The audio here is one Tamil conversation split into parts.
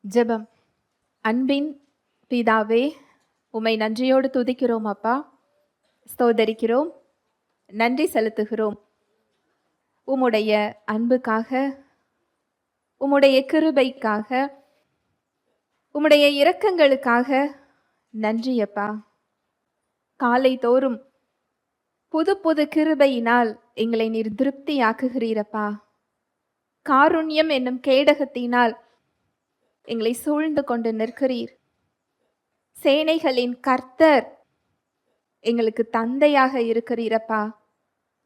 ஜெபம். அன்பின் பிதாவே, உம்மை நன்றியோடு துதிக்கிறோம் அப்பா, ஸ்தோதரிக்கிறோம், நன்றி செலுத்துகிறோம். உம்முடைய அன்புக்காக, உம்முடைய கிருபைக்காக, உம்முடைய இரக்கங்களுக்காக நன்றி அப்பா. காலை தோறும் புது புது கிருபையினால் எங்களை நீர் திருப்தியாக்குகிறீரப்பா. காருண்யம் என்னும் கேடகத்தினால் எங்களை சூழ்ந்து கொண்டு நிற்கிறீர். சேனைகளின் கர்த்தர் எங்களுக்கு தந்தையாக இருக்கிறீரப்பா.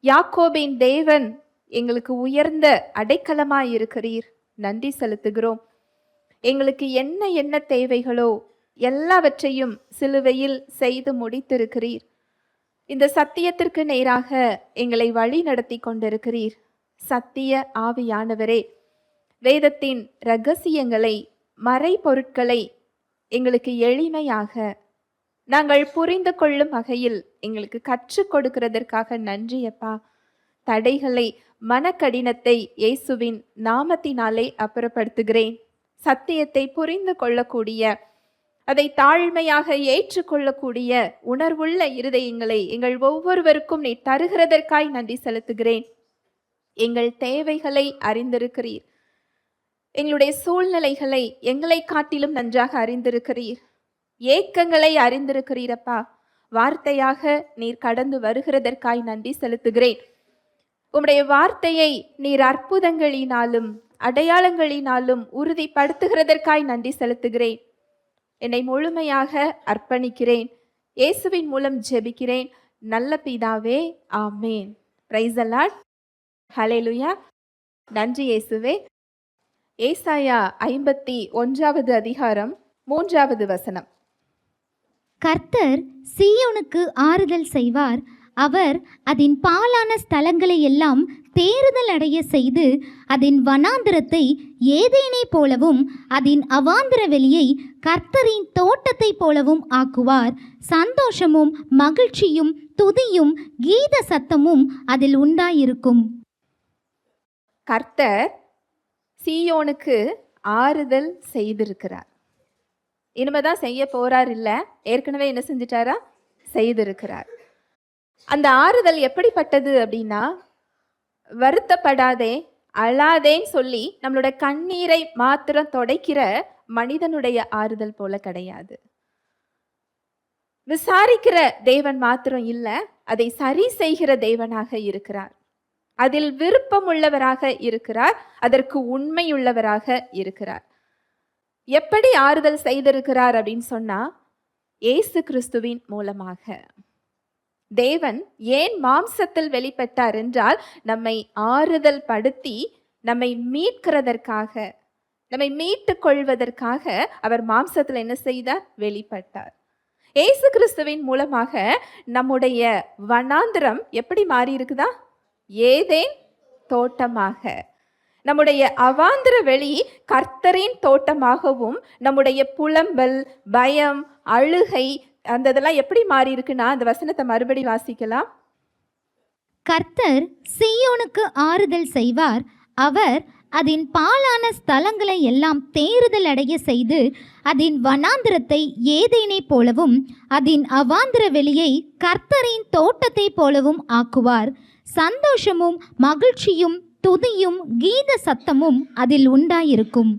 யாக்கோபின் தேவன் எங்களுக்கு உயர்ந்த அடைக்கலமாய் இருக்கிறீர். நன்றி செலுத்துகிறோம். எங்களுக்கு என்ன என்ன தேவைகளோ எல்லாவற்றையும் சிலுவையில் செய்து முடித்திருக்கிறீர். இந்த சத்தியத்திற்கு நேராக எங்களை வழி நடத்தி கொண்டிருக்கிறீர். சத்திய ஆவியானவரே, வேதத்தின் இரகசியங்களை, மறை பொருட்களை எங்களுக்கு எளிமையாக நாங்கள் புரிந்து கொள்ளும் வகையில் எங்களுக்கு கற்றுக் கொடுக்கிறதற்காக நன்றி அப்பா. தடைகளை, மனக்கடினத்தை இயேசுவின் நாமத்தினாலே அப்புறப்படுத்துகிறேன். சத்தியத்தை புரிந்து கொள்ளக்கூடிய, அதை தாழ்மையாக ஏற்றுக்கொள்ளக்கூடிய உணர்வுள்ள இருதயங்களை எங்கள் ஒவ்வொருவருக்கும் நீ தருகிறதற்காய் நன்றி செலுத்துகிறேன். எங்கள் தேவைகளை அறிந்திருக்கிறீர். எங்களுடைய சூழ்நிலைகளை எங்களை காட்டிலும் நன்றாக அறிந்திருக்கிறீர். ஏக்கங்களை அறிந்திருக்கிறீரப்பா. வார்த்தையாக நீர் கடந்து வருகிறதற்காய் நன்றி செலுத்துகிறேன். உம்முடைய வார்த்தையை நீர் அற்புதங்களினாலும் அடையாளங்களினாலும் உறுதிப்படுத்துகிறதற்காய் நன்றி செலுத்துகிறேன். என்னை முழுமையாக அர்ப்பணிக்கிறேன். இயேசுவின் மூலம் ஜெபிக்கிறேன் நல்ல பிதாவே, ஆமேன். Price the Lord. ஹல்லேலூயா. நன்றி இயேசுவே. ஏசாயா 51வது அதிகாரம் 3வது வசனம். கர்த்தர் சீயோனுக்கு ஆறுதல் செய்வார். அவர் அதன் பாழான ஸ்தலங்களை எல்லாம் தேறுதல் அடைய செய்து அதன் வனாந்திரத்தை ஏதேனை போலவும் அதன் அவாந்திர வெளியை கர்த்தரின் தோட்டத்தை போலவும் ஆக்குவார். சந்தோஷமும் மகிழ்ச்சியும் துதியும் கீத சத்தமும் அதில் உண்டாயிருக்கும். கர்த்தர் சீயோனுக்கு ஆறுதல் செய்திருக்கிறார். இனிமேதான் செய்ய போறார் இல்ல, ஏற்கனவே என்ன செஞ்சிட்டாரா? செய்திருக்கிறார். அந்த ஆறுதல் எப்படிப்பட்டது அப்படின்னா, வருத்தப்படாதே, அழாதேன்னு சொல்லி நம்மளோட கண்ணீரை மாத்திரம் தொடைக்கிற மனிதனுடைய ஆறுதல் போல கிடையாது. விசாரிக்கிற தேவன் மாத்திரம் இல்ல, அதை சரி செய்கிற தேவனாக இருக்கிறார். அதில் விருப்பம் உள்ளவராக இருக்கிறார். அதற்கு உண்மையுள்ளவராக இருக்கிறார். எப்படி ஆறுதல் செய்திருக்கிறார் அப்படின்னு சொன்னா, இயேசு கிறிஸ்துவின் மூலமாக. தேவன் ஏன் மாம்சத்தில் வெளிப்பட்டார் என்றால், நம்மை ஆறுதல் படுத்தி நம்மை மீட்கிறதற்காக, நம்மை மீட்டுக் கொள்வதற்காக அவர் மாம்சத்தில் என்ன செய்தார்? வெளிப்பட்டார். இயேசு கிறிஸ்துவின் மூலமாக நம்முடைய வனாந்திரம் எப்படி மாறி இருக்குதா? ஏதேன் தோட்டமாக. நம்முடைய அவாந்திர வெளி கர்த்தரின் தோட்டமாகவும், நம்முடைய புலம்பல், பயம், அழுகை அந்த இதெல்லாம் எப்படி மாறி இருக்குன்னா, அந்த வசனத்தை மறுபடி வாசிக்கலாம். கர்த்தர் சீயோனுக்கு ஆறுதல் செய்வார். அவர் அதன் பாழான ஸ்தலங்களை எல்லாம் தேறுதல் அடைய செய்து அதன் வனாந்திரத்தை ஏதேனை போலவும் அதன் அவாந்திர வெளியை கர்த்தரின் தோட்டத்தை போலவும் ஆக்குவார். சந்தோஷமும் மகிழ்ச்சியும் துதியும் கீத சத்தமும் அதில் உண்டாயிருக்கும்.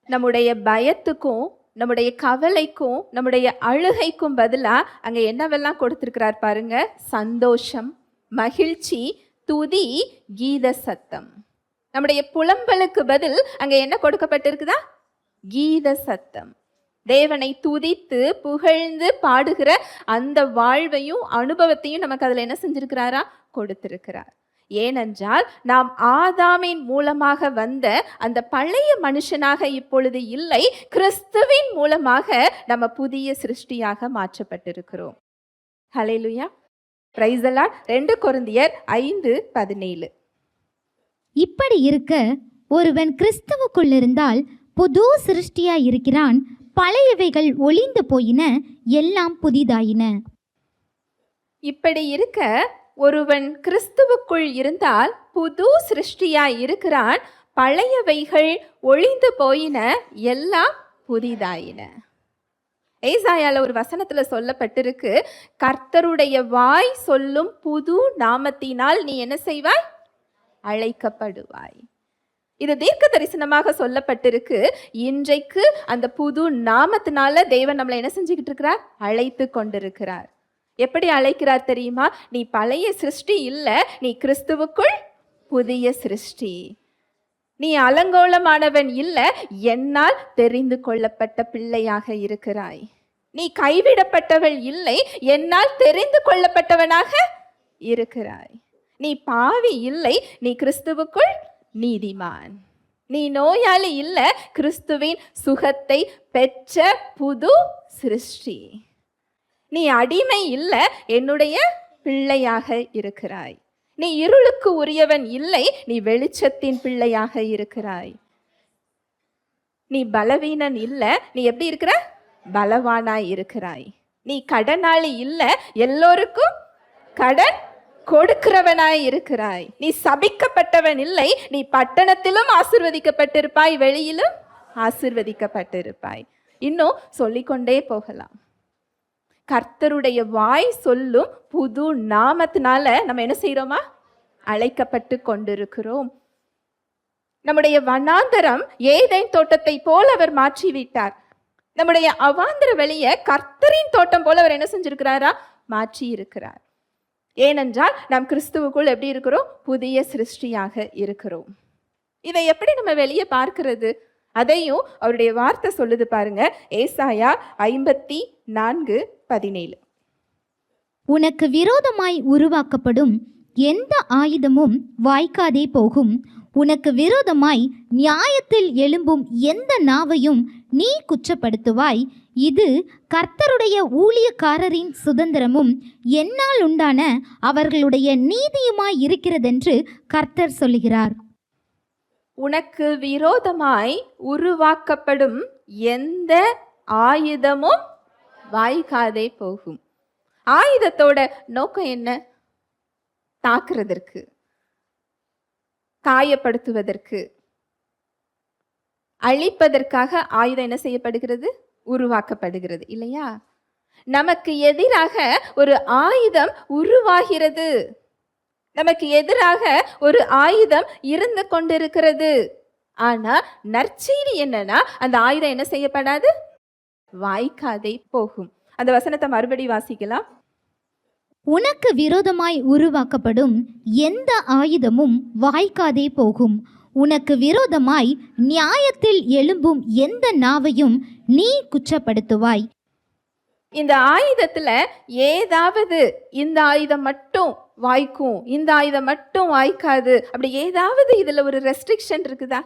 நம்முடைய பயத்துக்கும், நம்முடைய கவலைக்கும், நம்முடைய அழுகைக்கும் பதிலா அங்க என்னவெல்லாம் கொடுத்திருக்கிறார் பாருங்க. சந்தோஷம், மகிழ்ச்சி, துதி, கீத சத்தம். நம்முடைய புலம்பலுக்கு பதில் அங்க என்ன கொடுக்கப்பட்டிருக்குதா? கீத சத்தம். தேவனை துதித்து புகழ்ந்து பாடுகிற அந்த வாழ்வையும் அனுபவத்தையும் நமக்கு அதுல என்ன செஞ்சிருக்கிறாரா? கொடுத்திருக்கிறார். ஏனென்றால் நாம் ஆதாமின் மூலமாக வந்த அந்த பழைய மனுஷனாக இப்பொழுது இல்லை, கிறிஸ்துவின் மூலமாக நம்ம புதிய சிருஷ்டியாக மாற்றப்பட்டிருக்கிறோம். ஹல்லேலூயா. Praise the Lord. 2 கொரிந்தியர் 5:17. இப்படி இருக்க ஒருவன் கிறிஸ்துவுக்குள்ளிருந்தால் புது சிருஷ்டியாய் இருக்கிறான். பழையவைகள் ஒளிந்து போயின, எல்லாம் புதிதாயின. இப்படி இருக்க ஒருவன் கிறிஸ்துவுக்குள் இருந்தால் புது சிருஷ்டியாய் இருக்கிறான், பழையவைகள் ஒழிந்து போயின, எல்லாம் புதிதாயின. ஏசாயால ஒரு வசனத்துல சொல்லப்பட்டிருக்கு, கர்த்தருடைய வாய் சொல்லும் புது நாமத்தினால் நீ என்ன செய்வாய்? அழைக்கப்படுவாய். இது தீர்க்க தரிசனமாக சொல்லப்பட்டிருக்கு. இன்றைக்கு அந்த புது நாமத்தினால தேவன் நம்மளை என்ன செஞ்சுக்கிட்டு இருக்கிறார்? அழைத்து கொண்டிருக்கிறார். எப்படி அழைக்கிறார் தெரியுமா? நீ பழைய சிருஷ்டி இல்ல, நீ கிறிஸ்துவுக்குள் புதிய சிருஷ்டி. நீ அலங்கோலமானவன் இல்ல, என்னால் தெரிந்து கொள்ளப்பட்ட பிள்ளையாக இருக்கிறாய். நீ கைவிடப்பட்டவள் இல்லை, என்னால் தெரிந்து கொள்ளப்பட்டவனாக இருக்கிறாய். நீ பாவி இல்லை, நீ கிறிஸ்துவுக்குள் நீதிமான். நீ நோயாளி இல்ல, கிறிஸ்துவின் சுகத்தை பெற்ற புது சிருஷ்டி. நீ அடிமை இல்ல, என்னுடைய பிள்ளையாக இருக்கிறாய். நீ இருளுக்கு உரியவன் இல்லை, நீ வெளிச்சத்தின் பிள்ளையாக இருக்கிறாய். நீ பலவீனன் இல்ல, நீ எப்படி இருக்கிற? பலவானாய் இருக்கிறாய். நீ கடனாளி இல்ல, எல்லோருக்கும் கடன் கொடுக்கிறவனாய் இருக்கிறாய். நீ சபிக்கப்பட்டவன் இல்லை, நீ பட்டணத்திலும் ஆசீர்வதிக்கப்பட்டிருப்பாய், வெளியிலும் ஆசீர்வதிக்கப்பட்டிருப்பாய். இன்னும் சொல்லிக்கொண்டே போகலாம். கர்த்தருடைய வாய் சொல்லும் புது நாமத்தினால நம்ம என்ன செய்யறோமா? அழைக்கப்பட்டு கொண்டிருக்கிறோம். நம்முடைய வனாந்தரம் ஏதேன் தோட்டத்தை போல அவர் மாற்றிவிட்டார். நம்முடைய அவாந்தர வெளிய கர்த்தரின் தோட்டம் போல அவர் என்ன செஞ்சிருக்கிறாரா? மாற்றி இருக்கிறார். ஏனென்றால் நாம் கிறிஸ்துவுக்குள் எப்படி இருக்கிறோம்? புதிய சிருஷ்டியாக இருக்கிறோம். இதை எப்படி நம்ம வெளியே பார்க்கிறது? அதையும் அவருடைய வார்த்தை சொல்லுது பாருங்க. ஏசாயா 54:17. உனக்கு விரோதமாய் உருவாக்கப்படும் எந்த ஆயுதமும் வாய்க்காதே போகும். உனக்கு விரோதமாய் நியாயத்தில் எழும்பும் எந்த நாவையும் நீ குற்றப்படுத்துவாய். இது கர்த்தருடைய ஊழியக்காரரின் சுதந்திரமும் என்னால் உண்டான அவர்களுடைய நீதியுமாய் இருக்கிறதென்று கர்த்தர் சொல்லுகிறார். உனக்கு விரோதமாய் உருவாக்கப்படும் எந்த ஆயுதமும் வாய்க்காதே போகும். ஆயுதத்தோட நோக்கம் என்ன? தாக்குறதற்கு, காயப்படுத்துவதற்கு, அழிப்பதற்காக ஆயுதம் என்ன செய்யப்படுகிறது? உருவாக்கப்படுகிறது இல்லையா? நமக்கு எதிராக ஒரு ஆயுதம் உருவாகிறது. நமக்கு எதிராக ஒரு ஆயுதம் இருந்து கொண்டிருக்கிறது. ஆனா நற்செய்தி என்னன்னா, அந்த ஆயுதம் என்ன செய்யப்படாது? வாய்க்காதே போகும். அந்த வசனத்தை மறுபடி வாசிக்கலாம். உனக்கு விரோதமாய் உருவாக்கப்படும் எந்த ஆயுதமும் வாய்க்காதே போகும். உனக்கு விரோதமாய் நியாயத்தில் எழும்பும் எந்த நாவையும் நீ குற்றப்படுத்துவாய். இந்த ஆயுதத்துல ஏதாவது இந்த ஆயுதம் மட்டும் வாய்க்கும், இந்த ஆயுதம் மட்டும் வாய்க்காது, அப்படி ஏதாவது இதுல ஒரு ரெஸ்ட்ரிக்ஷன் இருக்குதா?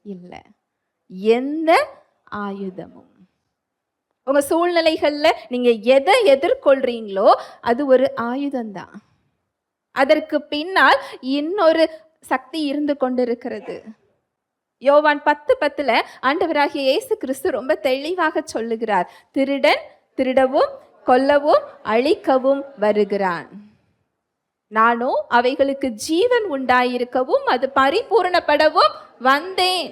இல்ல. எந்த ஆயுதமும் உங்க சூழ்நிலைகள்ல நீங்க எதை எதிர்கொள்றீங்களோ அது ஒரு ஆயுதம்தான். அதற்கு பின்னால் இன்னொரு சக்தி இருந்து கொண்டிருக்கிறது. யோவான் 10:10 ஆண்டவராகிய இயேசு கிறிஸ்து ரொம்ப தெளிவாக சொல்லுகிறார், திருடன் திருடவும் கொல்லவும் அழிக்கவும் வருகிறான், நானோ அவைகளுக்கு ஜீவன் உண்டாயிருக்கவும் அது பரிபூரணப்படவும் வந்தேன்.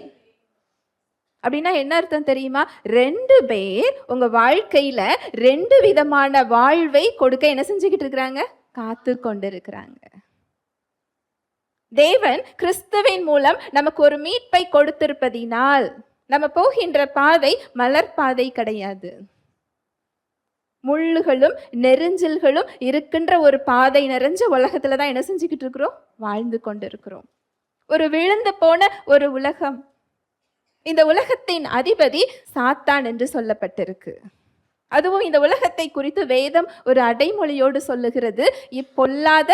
அப்படின்னா என்ன அர்த்தம் தெரியுமா? 2 பேர் உங்க வாழ்க்கையில 2 விதமான வாழ்வை கொடுக்க என்ன செஞ்சுக்கிட்டு இருக்கிறாங்க? காத்து கொண்டிருக்கிறாங்க. தேவன் கிறிஸ்துவின் மூலம் நமக்கு ஒரு மீட்பை கொடுத்திருப்பதினால் நம்ம போகின்ற பாதை மலர் பாதை கிடையாது. முள்ளுகளும் நெரிஞ்சல்களும் இருக்கின்ற ஒரு பாதை நிறைஞ்ச உலகத்துல தான் என்ன செஞ்சுக்கிட்டு இருக்கிறோம்? வாழ்ந்து கொண்டிருக்கிறோம். ஒரு விழுந்து போன ஒரு உலகம். இந்த உலகத்தின் அதிபதி சாத்தான் என்று சொல்லப்பட்டிருக்கு. அதுவும் இந்த உலகத்தை குறித்து வேதம் ஒரு அடைமொழியோடு சொல்லுகிறது, இப்பொல்லாத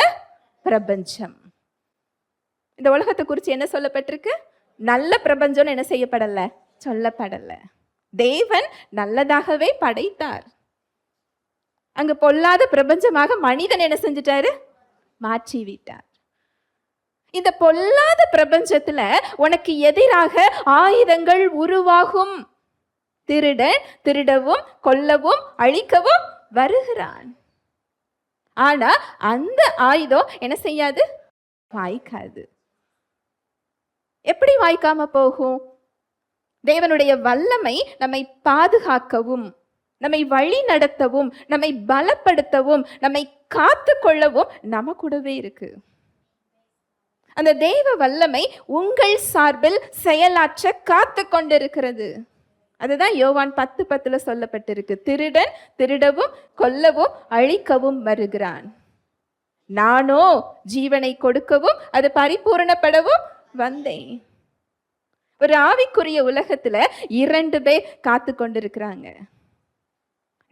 பிரபஞ்சம். இந்த உலகத்தை குறித்து என்ன சொல்லப்பட்டிருக்கு? நல்ல பிரபஞ்சம் என்ன செய்யப்படல, சொல்லப்படல. தேவன் நல்லதாகவே படைத்தார். அங்கு பொல்லாத பிரபஞ்சமாக மனிதன் என்ன செஞ்சிட்டாரு? மாற்றி விட்டார். இந்த பொல்லாத பிரபஞ்சத்துல உனக்கு எதிராக ஆயுதங்கள் உருவாகும். திருடன் திருடவும் கொல்லவும் அழிக்கவும் வருகிறான். ஆனா அந்த ஆயுதம் என்ன செய்யாது? வாய்க்காது. எப்படி வாய்க்காம போகும்? தேவனுடைய வல்லமை நம்மை பாதுகாக்கவும், நம்மை வழி நடத்தவும், நம்மை பலப்படுத்தவும், நம்மை காத்து கொள்ளவும் நம்ம கூடவே இருக்கு. அந்த தேவ வல்லமை உங்கள் சார்பில் செயலாற்ற காத்து கொண்டிருக்கிறது. அதுதான் யோவான் 10:10 சொல்லப்பட்டிருக்கு. திருடன் திருடவும் கொல்லவும் அழிக்கவும் வருகிறான், நானோ ஜீவனை கொடுக்கவும் அது பரிபூரணப்படவும் வந்தேன். ஒரு ஆவிக்குரிய உலகத்துல 2 பேர் காத்து கொண்டிருக்கிறாங்க.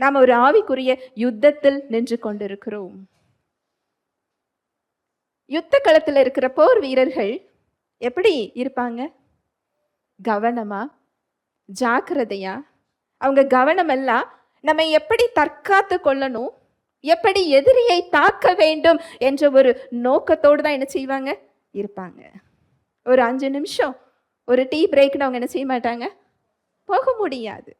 நாம ஒரு ஆவிக்குரிய யுத்தத்தில் நின்று கொண்டிருக்கிறோம். யுத்த களத்துல இருக்கிற போர் வீரர்கள் எப்படி இருப்பாங்க? கவனமா, ஜாக்கிரதையா. அவங்க கவனம் எல்லாம் நம்ம எப்படி தற்காத்து கொள்ளணும், எப்படி எதிரியை தாக்க வேண்டும் என்ற ஒரு நோக்கத்தோடு தான் என்ன செய்வாங்க? இருப்பாங்க. ஒரு 5 நிமிஷம் ஒரு டீ பிரேக்னு அவங்க என்ன செய்ய மாட்டாங்க, போக முடியாது.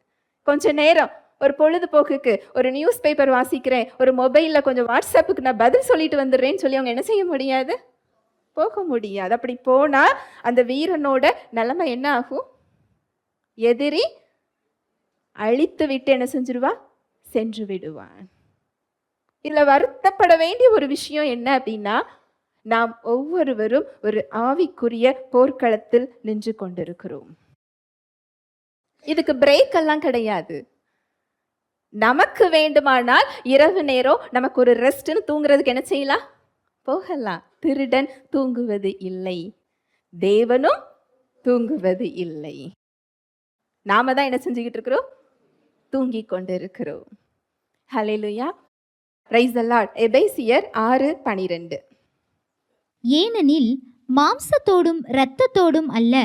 கொஞ்ச நேரம் ஒரு பொழுதுபோக்குக்கு ஒரு நியூஸ் பேப்பர் வாசிக்கிறேன், ஒரு மொபைலில் கொஞ்சம் வாட்ஸ்அப்புக்கு நான் பதில் சொல்லிட்டு வந்துடுறேன்னு சொல்லி அவங்க என்ன செய்ய முடியாது, போக முடியாது. அப்படி போனால் அந்த வீரனோட நிலைமை என்ன ஆகும்? எதிரி அழித்து விட்டு என்ன செஞ்சிருவா? சென்று விடுவான். இதில் வருத்தப்பட வேண்டிய ஒரு விஷயம் என்ன அப்படின்னா, நாம் ஒவ்வொருவரும் ஒரு ஆவிக்குரிய போர்க்களத்தில் நின்று கொண்டிருக்கிறோம். இதுக்கு பிரேக் எல்லாம் கிடையாது. நமக்கு வேண்டுமானால் இரவு நேரம் நமக்கு ஒரு ரெஸ்ட்னு தூங்குறதுக்கு என்ன செய்யலாம்? போகலாம். திருடன் தூங்குவது இல்லை, தேவனும் தூங்குவது இல்லை. நாம தான் என்ன செஞ்சுக்கிட்டு இருக்கிறோம்? தூங்கி கொண்டு இருக்கிறோம். ஹல்லேலூயா, பிரைஸ் தி லார்ட். எபேசியர் 6:12. ஏனெனில் மாம்சத்தோடும் இரத்தத்தோடும் அல்ல,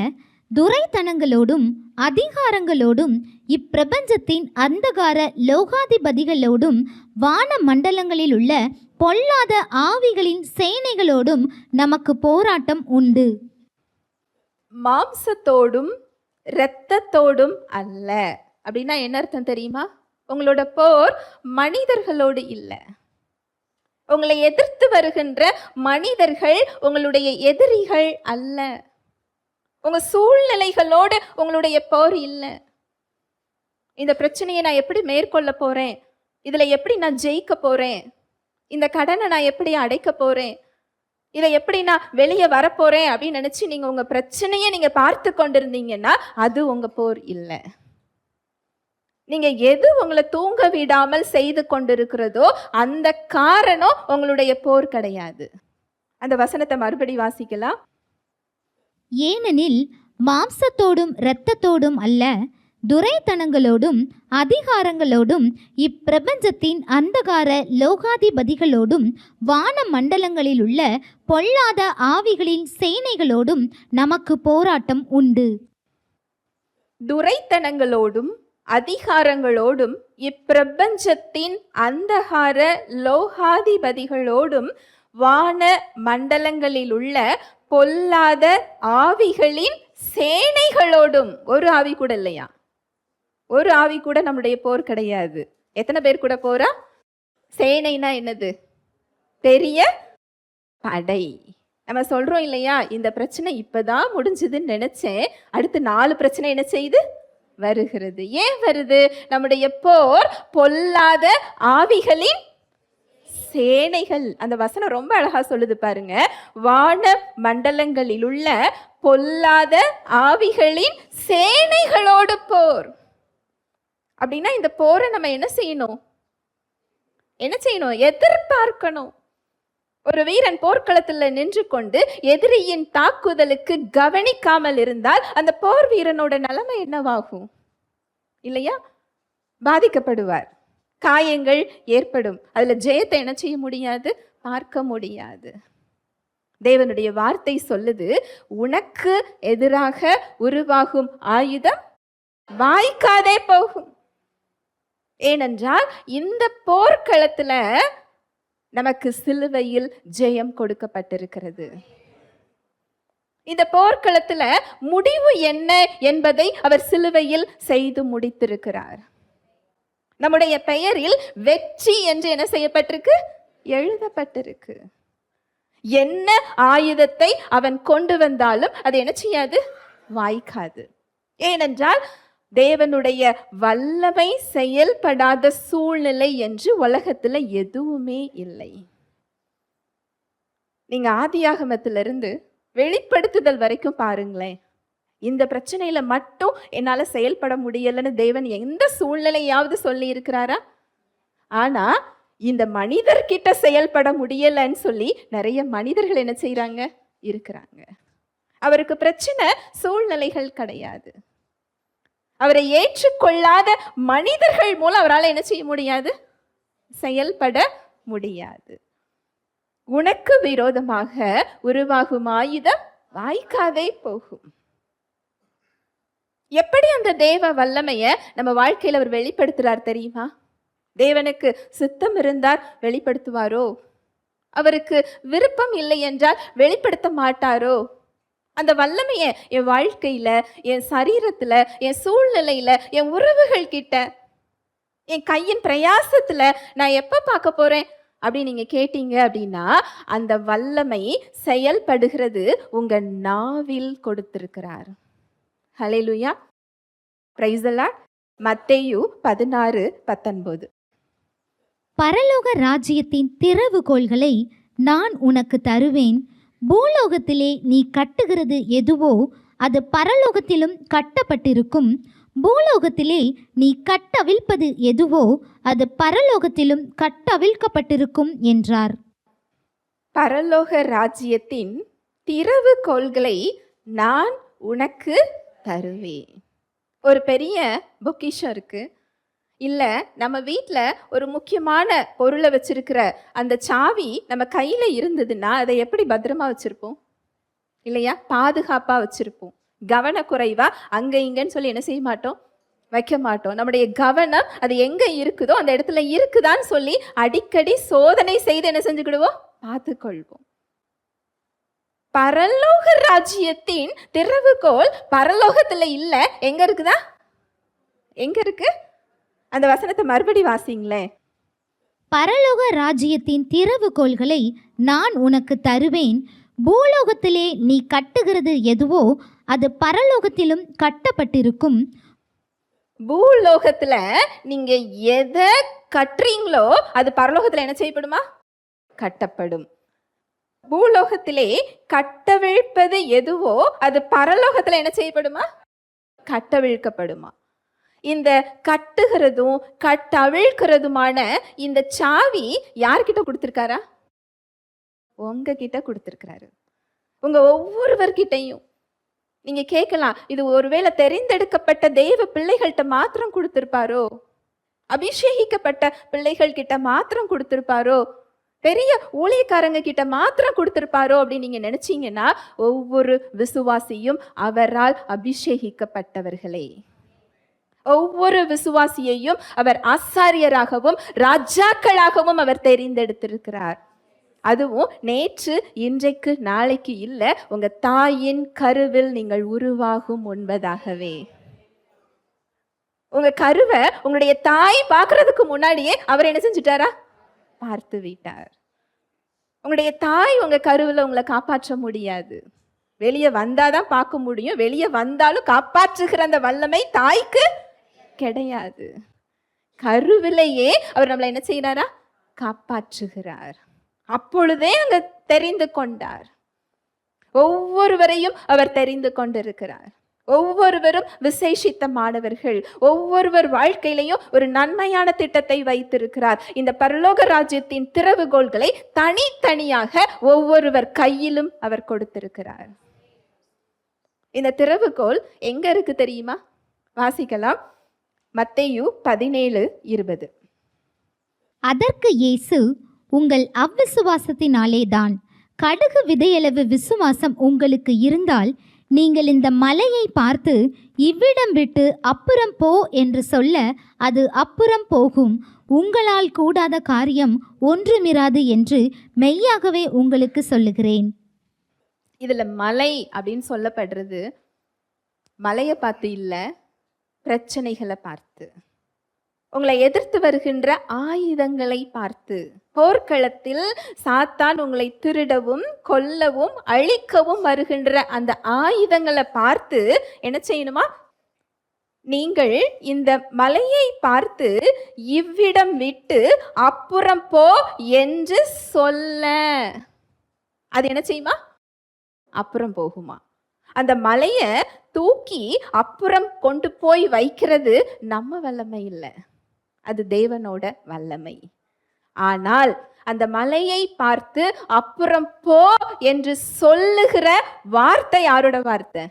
துரைத்தனங்களோடும் அதிகாரங்களோடும் இப்பிரபஞ்சத்தின் அந்தகார லோகாதிபதிகளோடும் வான மண்டலங்களில் உள்ள பொல்லாத ஆவிகளின் சேனைகளோடும் நமக்கு போராட்டம் உண்டு. மாம்சத்தோடும் இரத்தத்தோடும் அல்ல அப்படின்னா என்ன அர்த்தம் தெரியுமா? உங்களோட போர் மனிதர்களோடு இல்லை. உங்களை எதிர்த்து வருகின்ற மனிதர்கள் உங்களுடைய எதிரிகள் அல்ல. உங்க சூழ்நிலைகளோடு உங்களுடைய போர் இல்லை. இந்த பிரச்சனையை நான் எப்படி மேற்கொள்ள போறேன், இதுல எப்படி நான் ஜெயிக்க போறேன், இந்த கடனை நான் எப்படி அடைக்க போறேன், இதை எப்படி நான் வெளியே வரப்போறேன் அப்படின்னு நினைச்சு நீங்க உங்க பிரச்சனையை நீங்க பார்த்து கொண்டிருந்தீங்கன்னா அது உங்க போர் இல்லை. நீங்க எது உங்களை தூங்க விடாமல் செய்து கொண்டிருக்கிறதோ அந்த காரணம் உங்களுடைய போர் கிடையாது. அந்த வசனத்தை மறுபடி வாசிக்கலாம். ஏனெனில் மாம்சத்தோடும் இரத்தத்தோடும் அல்ல, துரைத்தனங்களோடும் அதிகாரங்களோடும் இப்பிரபஞ்சத்தின் அந்தகார லோகாதிபதிகளோடும் வான மண்டலங்களில் உள்ள பொல்லாத ஆவிகளின் சேனைகளோடும் நமக்கு போராட்டம் உண்டு. துரைத்தனங்களோடும் அதிகாரங்களோடும் இப்பிரபஞ்சத்தின் அந்தகார லோகாதிபதிகளோடும் வான மண்டலங்களில் உள்ள பொல்லாத ஆவிகளின் சேனைகளோடும். ஒரு ஆவி கூட இல்லையா? ஒரு ஆவி கூட நம்முடைய போர் கிடையாது. எத்தனை பேர் கூட போரா? சேனைனா என்னது? பெரிய படை. நம்ம சொல்றோம் இல்லையா, இந்த பிரச்சனை இப்பதான் முடிஞ்சதுன்னு நினைச்சேன், அடுத்து 4 பிரச்சனை என்ன செய்யுது? வருகிறது. ஏன் வருது? நம்முடைய போர் பொல்லாத ஆவிகளின் சேனைகள். அந்த வசனம் ரொம்ப அழகா சொல்லுது பாருங்க. வான மண்டலங்களில் உள்ள பொல்லாத ஆவிகளின் சேனைகளோடு போர். அப்படின்னா இந்த போரை நம்ம என்ன செய்யணும்? எதிர்பார்க்கணும். ஒரு வீரன் போர்க்களத்தில் நின்று கொண்டு எதிரியின் தாக்குதலுக்கு கவனிக்காமல் இருந்தால் அந்த போர் வீரனோட நிலைமை என்னவாகும்? இல்லையா? பாதிக்கப்படுவார், காயங்கள் ஏற்படும். அதுல ஜெயத்தை என்ன செய்ய முடியாது? பார்க்க முடியாது. தேவனுடைய வார்த்தை சொல்லுது, உனக்கு எதிராக உருவாகும் ஆயுதம் வாய்க்காதே போகும். ஏனென்றால் இந்த போர்க்களத்துல நமக்கு சிலுவையில் ஜெயம் கொடுக்கப்பட்டிருக்கிறது. இந்த போர்க்களத்துல முடிவு என்ன என்பதை அவர் சிலுவையில் செய்து முடித்திருக்கிறார். நம்முடைய பெயரில் வெற்றி என்று என்ன செய்யப்பட்டிருக்கு? எழுதப்பட்டிருக்கு. என்ன ஆயுதத்தை அவன் கொண்டு வந்தாலும் அது என்ன செய்யாது? வாய்க்காது. ஏனென்றால் தேவனுடைய வல்லமை செயல்படாத சூழ்நிலை என்று உலகத்துல எதுவுமே இல்லை. நீங்க ஆதியாகமத்திலிருந்து வெளிப்படுத்துதல் வரைக்கும் பாருங்களேன். இந்த பிரச்சனையில மட்டும் என்னால செயல்பட முடியலன்னு தேவன் எந்த சூழ்நிலையாவது சொல்லி இருக்கிறாரா? ஆனா இந்த மனிதர்கிட்ட செயல்பட முடியலன்னு சொல்லி நிறைய மனிதர்கள் என்ன செய்யறாங்க? இருக்கிறாங்க. அவருக்கு பிரச்சனை சூழ்நிலைகள் கிடையாது. அவரை ஏற்றுக்கொள்ளாத மனிதர்கள் மூலம் அவரால் என்ன செய்ய முடியாது? செயல்பட முடியாது. உனக்கு விரோதமாக உருவாகும் ஆயுதம் வாய்க்காதே போகும். எப்படி அந்த தேவ வல்லமைய நம்ம வாழ்க்கையில அவர் வெளிப்படுத்துறார் தெரியுமா? தேவனுக்கு சித்தம் இருந்தால் வெளிப்படுத்துவாரோ? அவருக்கு விருப்பம் இல்லை என்றால் வெளிப்படுத்த மாட்டாரோ? அந்த வல்லமைய என் வாழ்க்கையில, என் சரீரத்துல, என் சூழ்நிலையில, என் உறவுகள் கிட்ட, என் கையின் பிரயாசத்துல நான் எப்ப பார்க்க போறேன் அப்படி நீங்க கேட்டீங்க அப்படின்னா, அந்த வல்லமை செயல்படுகிறது உங்க நாவில் கொடுத்திருக்கிறார். ஹல்லேலூயா, பிரைஸ் தி லார்ட். மத்தேயு 16:19. பரலோக ராஜ்யத்தின் திறவுகோல்களை நான் உனக்கு தருவேன். பூலோகத்திலே நீ கட்டுகிறது எதுவோ அது பரலோகத்திலும் கட்டப்பட்டிருக்கும். பூலோகத்திலே நீ கட்டவிழ்ப்பது எதுவோ அது பரலோகத்திலும் கட்டவிழ்க்கப்பட்டிருக்கும் என்றார். பரலோக ராஜ்யத்தின் திறவுகோல்களை நான் உனக்கு தருவேன். ஒரு பெரிய பொக்கிஷம் இருக்கு. இல்ல நம்ம வீட்ல ஒரு முக்கியமான பொருளை வச்சிருக்கிற அந்த சாவி நம்ம கையில இருந்ததுன்னா அதை எப்படி பத்திரமா வச்சிருப்போம்? இல்லையா? பாதுகாப்பா வச்சிருப்போம். கவனக்குறைவா அங்க இங்கன்னு சொல்லி என்ன செய்ய மாட்டோம்? வைக்க மாட்டோம். நம்முடைய கவனம் அது எங்க இருக்குதோ அந்த இடத்துல இருக்குதான்னு சொல்லி அடிக்கடி சோதனை செய்து என்ன செஞ்சுக்கிடுவோம்? பார்த்துக்கொள்வோம். பரலோக ராஜ்யத்தின் திறவுகோல் பரலோகத்துல இல்ல. எங்க இருக்குதா? எங்க இருக்கு? அந்த வசனத்தை மறுபடி வாசிங்களேன். பரலோக ராஜ்யத்தின் திறவுகோல்களை நான் உனக்கு தருவேன். பூலோகத்திலே நீ கட்டுகிறது எதுவோ அது பரலோகத்திலும் கட்டப்பட்டிருக்கும். பூலோகத்துல நீங்க எதை கட்டுறீங்களோ அது பரலோகத்துல என்ன செய்யப்படுமா? கட்டப்படும். பூலோகத்திலே கட்டவிழ்ப்பது எதுவோ அது பரலோகத்துல என்ன செய்யப்படுமா? கட்டவிழ்க்கப்படுமா? இந்த கட்டுகிறதும் கட்டவிழ்க்கிறதுமான இந்த சாவி யார்கிட்ட கொடுத்திருக்காரா? உங்ககிட்ட கொடுத்திருக்கிறாரு. உங்க ஒவ்வொருவர்கிட்டையும். நீங்க கேட்கலாம், இது ஒருவேளை தெரிந்தெடுக்கப்பட்ட தெய்வ பிள்ளைகள்கிட்ட மாத்திரம் கொடுத்திருப்பாரோ? அபிஷேகிக்கப்பட்ட பிள்ளைகள் கிட்ட மாத்திரம் கொடுத்திருப்பாரோ? பெரிய ஊழியக்காரங்க கிட்ட மாத்திரம் கொடுத்திருப்பாரோ அப்படின்னு நீங்க நினைச்சீங்கன்னா, ஒவ்வொரு விசுவாசியும் அவரால் அபிஷேகிக்கப்பட்டவர்களே. ஒவ்வொரு விசுவாசியையும் அவர் ஆசாரியராகவும் ராஜாக்களாகவும் அவர் தெரிந்தெடுத்திருக்கிறார். அதுவும் நேற்று இன்றைக்கு நாளைக்கு இல்ல, உங்க தாயின் கருவில் நீங்கள் உருவாகும் முன்பதாகவே. உங்க கருவை உங்களுடைய தாய் பார்க்கறதுக்கு முன்னாடியே அவர் என்ன செஞ்சுட்டாரா? பார்த்து விட்டார். உங்களுடைய தாய் உங்க கருவில் உங்களை காப்பாற்ற முடியாது. வெளியே வந்தாதான் பார்க்க முடியும். வெளியே வந்தாலும் காப்பாற்றுகிற அந்த வல்லமை தாய்க்கு கிடையாது. கருவிலேயே அவர் நம்மளை என்ன செய்யறாரா? காப்பாற்றுகிறார். அப்பொழுதே அங்க தெரிந்து கொண்டார். ஒவ்வொருவரையும் அவர் தெரிந்து கொண்டிருக்கிறார். ஒவ்வொருவரும் விசேஷித்தமானவர்கள். ஒவ்வொருவர் வாழ்க்கையிலையும் ஒரு நன்மையான திட்டத்தை வைத்திருக்கிறார். இந்த பரலோக ராஜ்யத்தின் திறவுகோல்களை தனித்தனியாக ஒவ்வொருவர் கையிலும் அவர் கொடுத்திருக்கிறார். இந்த திறவுகோல் எங்க இருக்கு தெரியுமா? வாசிக்கலாம். மத்தேயு 17:20. அதற்கு இயேசு, உங்கள் அவ்விசுவாசத்தினாலே தான். கடுகு விதையளவு விசுவாசம் உங்களுக்கு இருந்தால் நீங்கள் இந்த மலையை பார்த்து இவ்விடம் விட்டு அப்புறம் போ என்று சொல்ல அது அப்புறம் போகும். உங்களால் கூடாத காரியம் ஒன்றுமிராது என்று மெய்யாகவே உங்களுக்கு சொல்லுகிறேன். இதுல மலை அப்படின்னு சொல்லப்படுறது மலையை பார்த்து இல்ல, பிரச்சனைகளை பார்த்து, உங்களை எதிர்த்து வருகின்ற ஆயுதங்களை பார்த்து போர்க்களத்தில் சாத்தான் உங்களை திருடவும் கொல்லவும் அழிக்கவும் வருகின்ற அந்த ஆயுதங்களை பார்த்து என்ன செய்யணுமா? நீங்கள் இந்த மலையை பார்த்து இவ்விடம் விட்டு அப்புறம் போ என்று சொல்ல. அது என்ன செய்யுமா? அப்புறம் போகுமா? அந்த மலையை தூக்கி அப்புறம் கொண்டு போய் வைக்கிறது நம்ம வல்லமை இல்லை, அது தேவனோட வல்லமை. ஆனால் அந்த மலையை பார்த்து அப்புறம் போ என்று சொல்லுகிற வார்த்தை யாரோட வார்த்தை?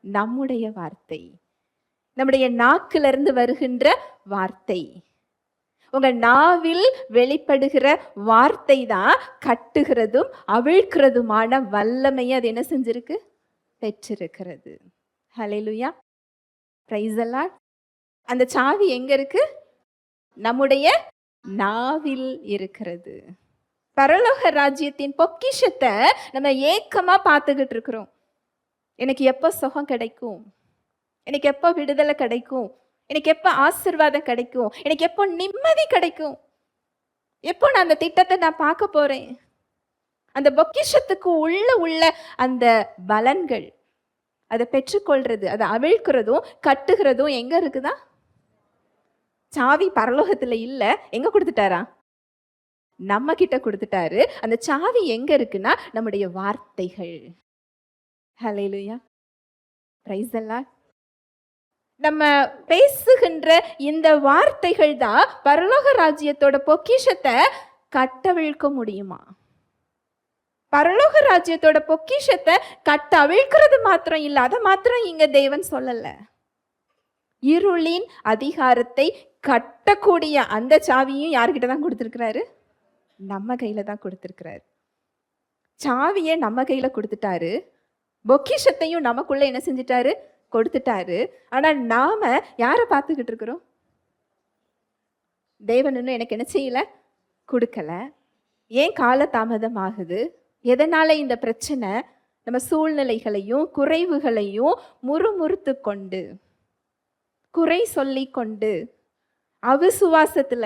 நம்முடைய வார்த்தை, நம்முடைய நாக்கிலிருந்து வருகின்ற வார்த்தை. உங்க நாவில் வெளிப்படுகிற வார்த்தை தான் கட்டுகிறதும் அவிழ்க்கிறதுமான வல்லமையை அது என்ன செஞ்சிருக்கு? பெற்றிருக்கிறது. ஹல்லேலூயா, பிரைஸ் தி லார்ட். அந்த சாவி எங்க இருக்கு? நம்முடைய நாவில் இருக்கிறது. பரலோக ராஜ்யத்தின் பொக்கிஷத்தை நம்ம ஏக்கமா பார்த்துக்கிட்டு இருக்கிறோம். எனக்கு எப்போ சுகம் கிடைக்கும், எனக்கு எப்போ விடுதலை கிடைக்கும், எனக்கு எப்போ ஆசீர்வாதம் கிடைக்கும், எனக்கு எப்போ நிம்மதி கிடைக்கும், எப்போ நான் அந்த திட்டத்தை நான் பார்க்க போறேன். அந்த பொக்கிஷத்துக்கு உள்ள அந்த பலன்கள், அதை பெற்றுக்கொள்றது, அதை அவிழ்க்கிறதும் கட்டுகிறதும் எங்க இருக்குதா? சாவி பரலோகத்துல இல்ல, எங்க கொடுத்துட்டாரா? நம்ம கிட்ட கொடுத்துட்டாரு. அந்த சாவி எங்க இருக்குன்னா நம்முடைய வார்த்தைகள். ஹல்லேலூயா, பிரைஸ் தி லார்ட். நம்ம பேசுகின்ற இந்த வார்த்தைகள் தான் பரலோக ராஜ்யத்தோட பொக்கிஷத்தை கட்டவிழ்க்க முடியுமா? பரலோக ராஜ்யத்தோட பொக்கிஷத்தை கட்டவிழ்க்கிறது மாத்திரம் இல்ல, அதை மாத்திரம் இங்க தேவன் சொல்லல. இருளின் அதிகாரத்தை கட்டக்கூடிய அந்த சாவியும் யார்கிட்ட தான் கொடுத்திருக்கிறாரு? நம்ம கையில தான் கொடுத்திருக்கிறாரு. சாவியை நம்ம கையில கொடுத்துட்டாரு, பொக்கிஷத்தையும் நமக்குள்ள என்ன செஞ்சிட்டாரு? கொடுத்துட்டாரு. ஆனா நாம யாரை பார்த்துக்கிட்டு இருக்கிறோம்? தேவன் இன்னும் எனக்கு என்ன செய்யல? கொடுக்கல. ஏன் கால தாமதம் ஆகுது? எதனால இந்த பிரச்சனை? நம்ம சூழ்நிலைகளையும் குறைவுகளையும் முறுமுறுத்து கொண்டு, குறை சொல்லி கொண்டு, அவிசுவாசத்துல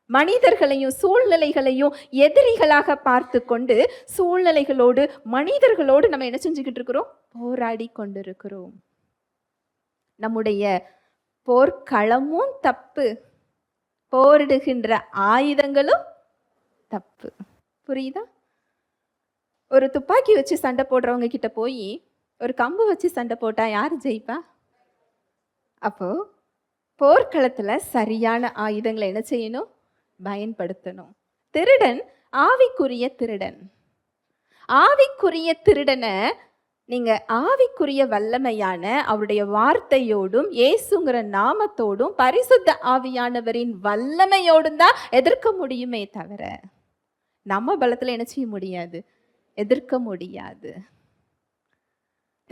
மனிதர்களையும் சூழ்நிலைகளையும் எதிரிகளாக பார்த்து கொண்டு சூழ்நிலைகளோடு மனிதர்களோடு நம்ம என்ன செஞ்சுக்கிட்டு இருக்கிறோம்? போராடி கொண்டிருக்கிறோம். நம்முடைய போர்க்களமும் தப்பு, போரிடுகின்ற ஆயுதங்களும் தப்பு. புரியுதா? ஒரு துப்பாக்கி வச்சு சண்டை போடுறவங்க கிட்ட போய் ஒரு கம்பு வச்சு சண்டை போட்டா யார் ஜெயிப்பா? அப்போ போர்க்களத்துல சரியான ஆயுதங்களை என்ன செய்யணும்? பயன்படுத்தணும். திருடன் ஆவிக்குரிய திருடன். ஆவிக்குரிய திருடனை நீங்க ஆவிக்குரிய வல்லமையான அவருடைய வார்த்தையோடும் இயேசுங்கிற நாமத்தோடும் பரிசுத்த ஆவியானவரின் வல்லமையோடும் தான் எதிர்க்க முடியுமே தவிர நம்ம பலத்துல என்ன செய்ய முடியாது? எதிர்க்க முடியாது.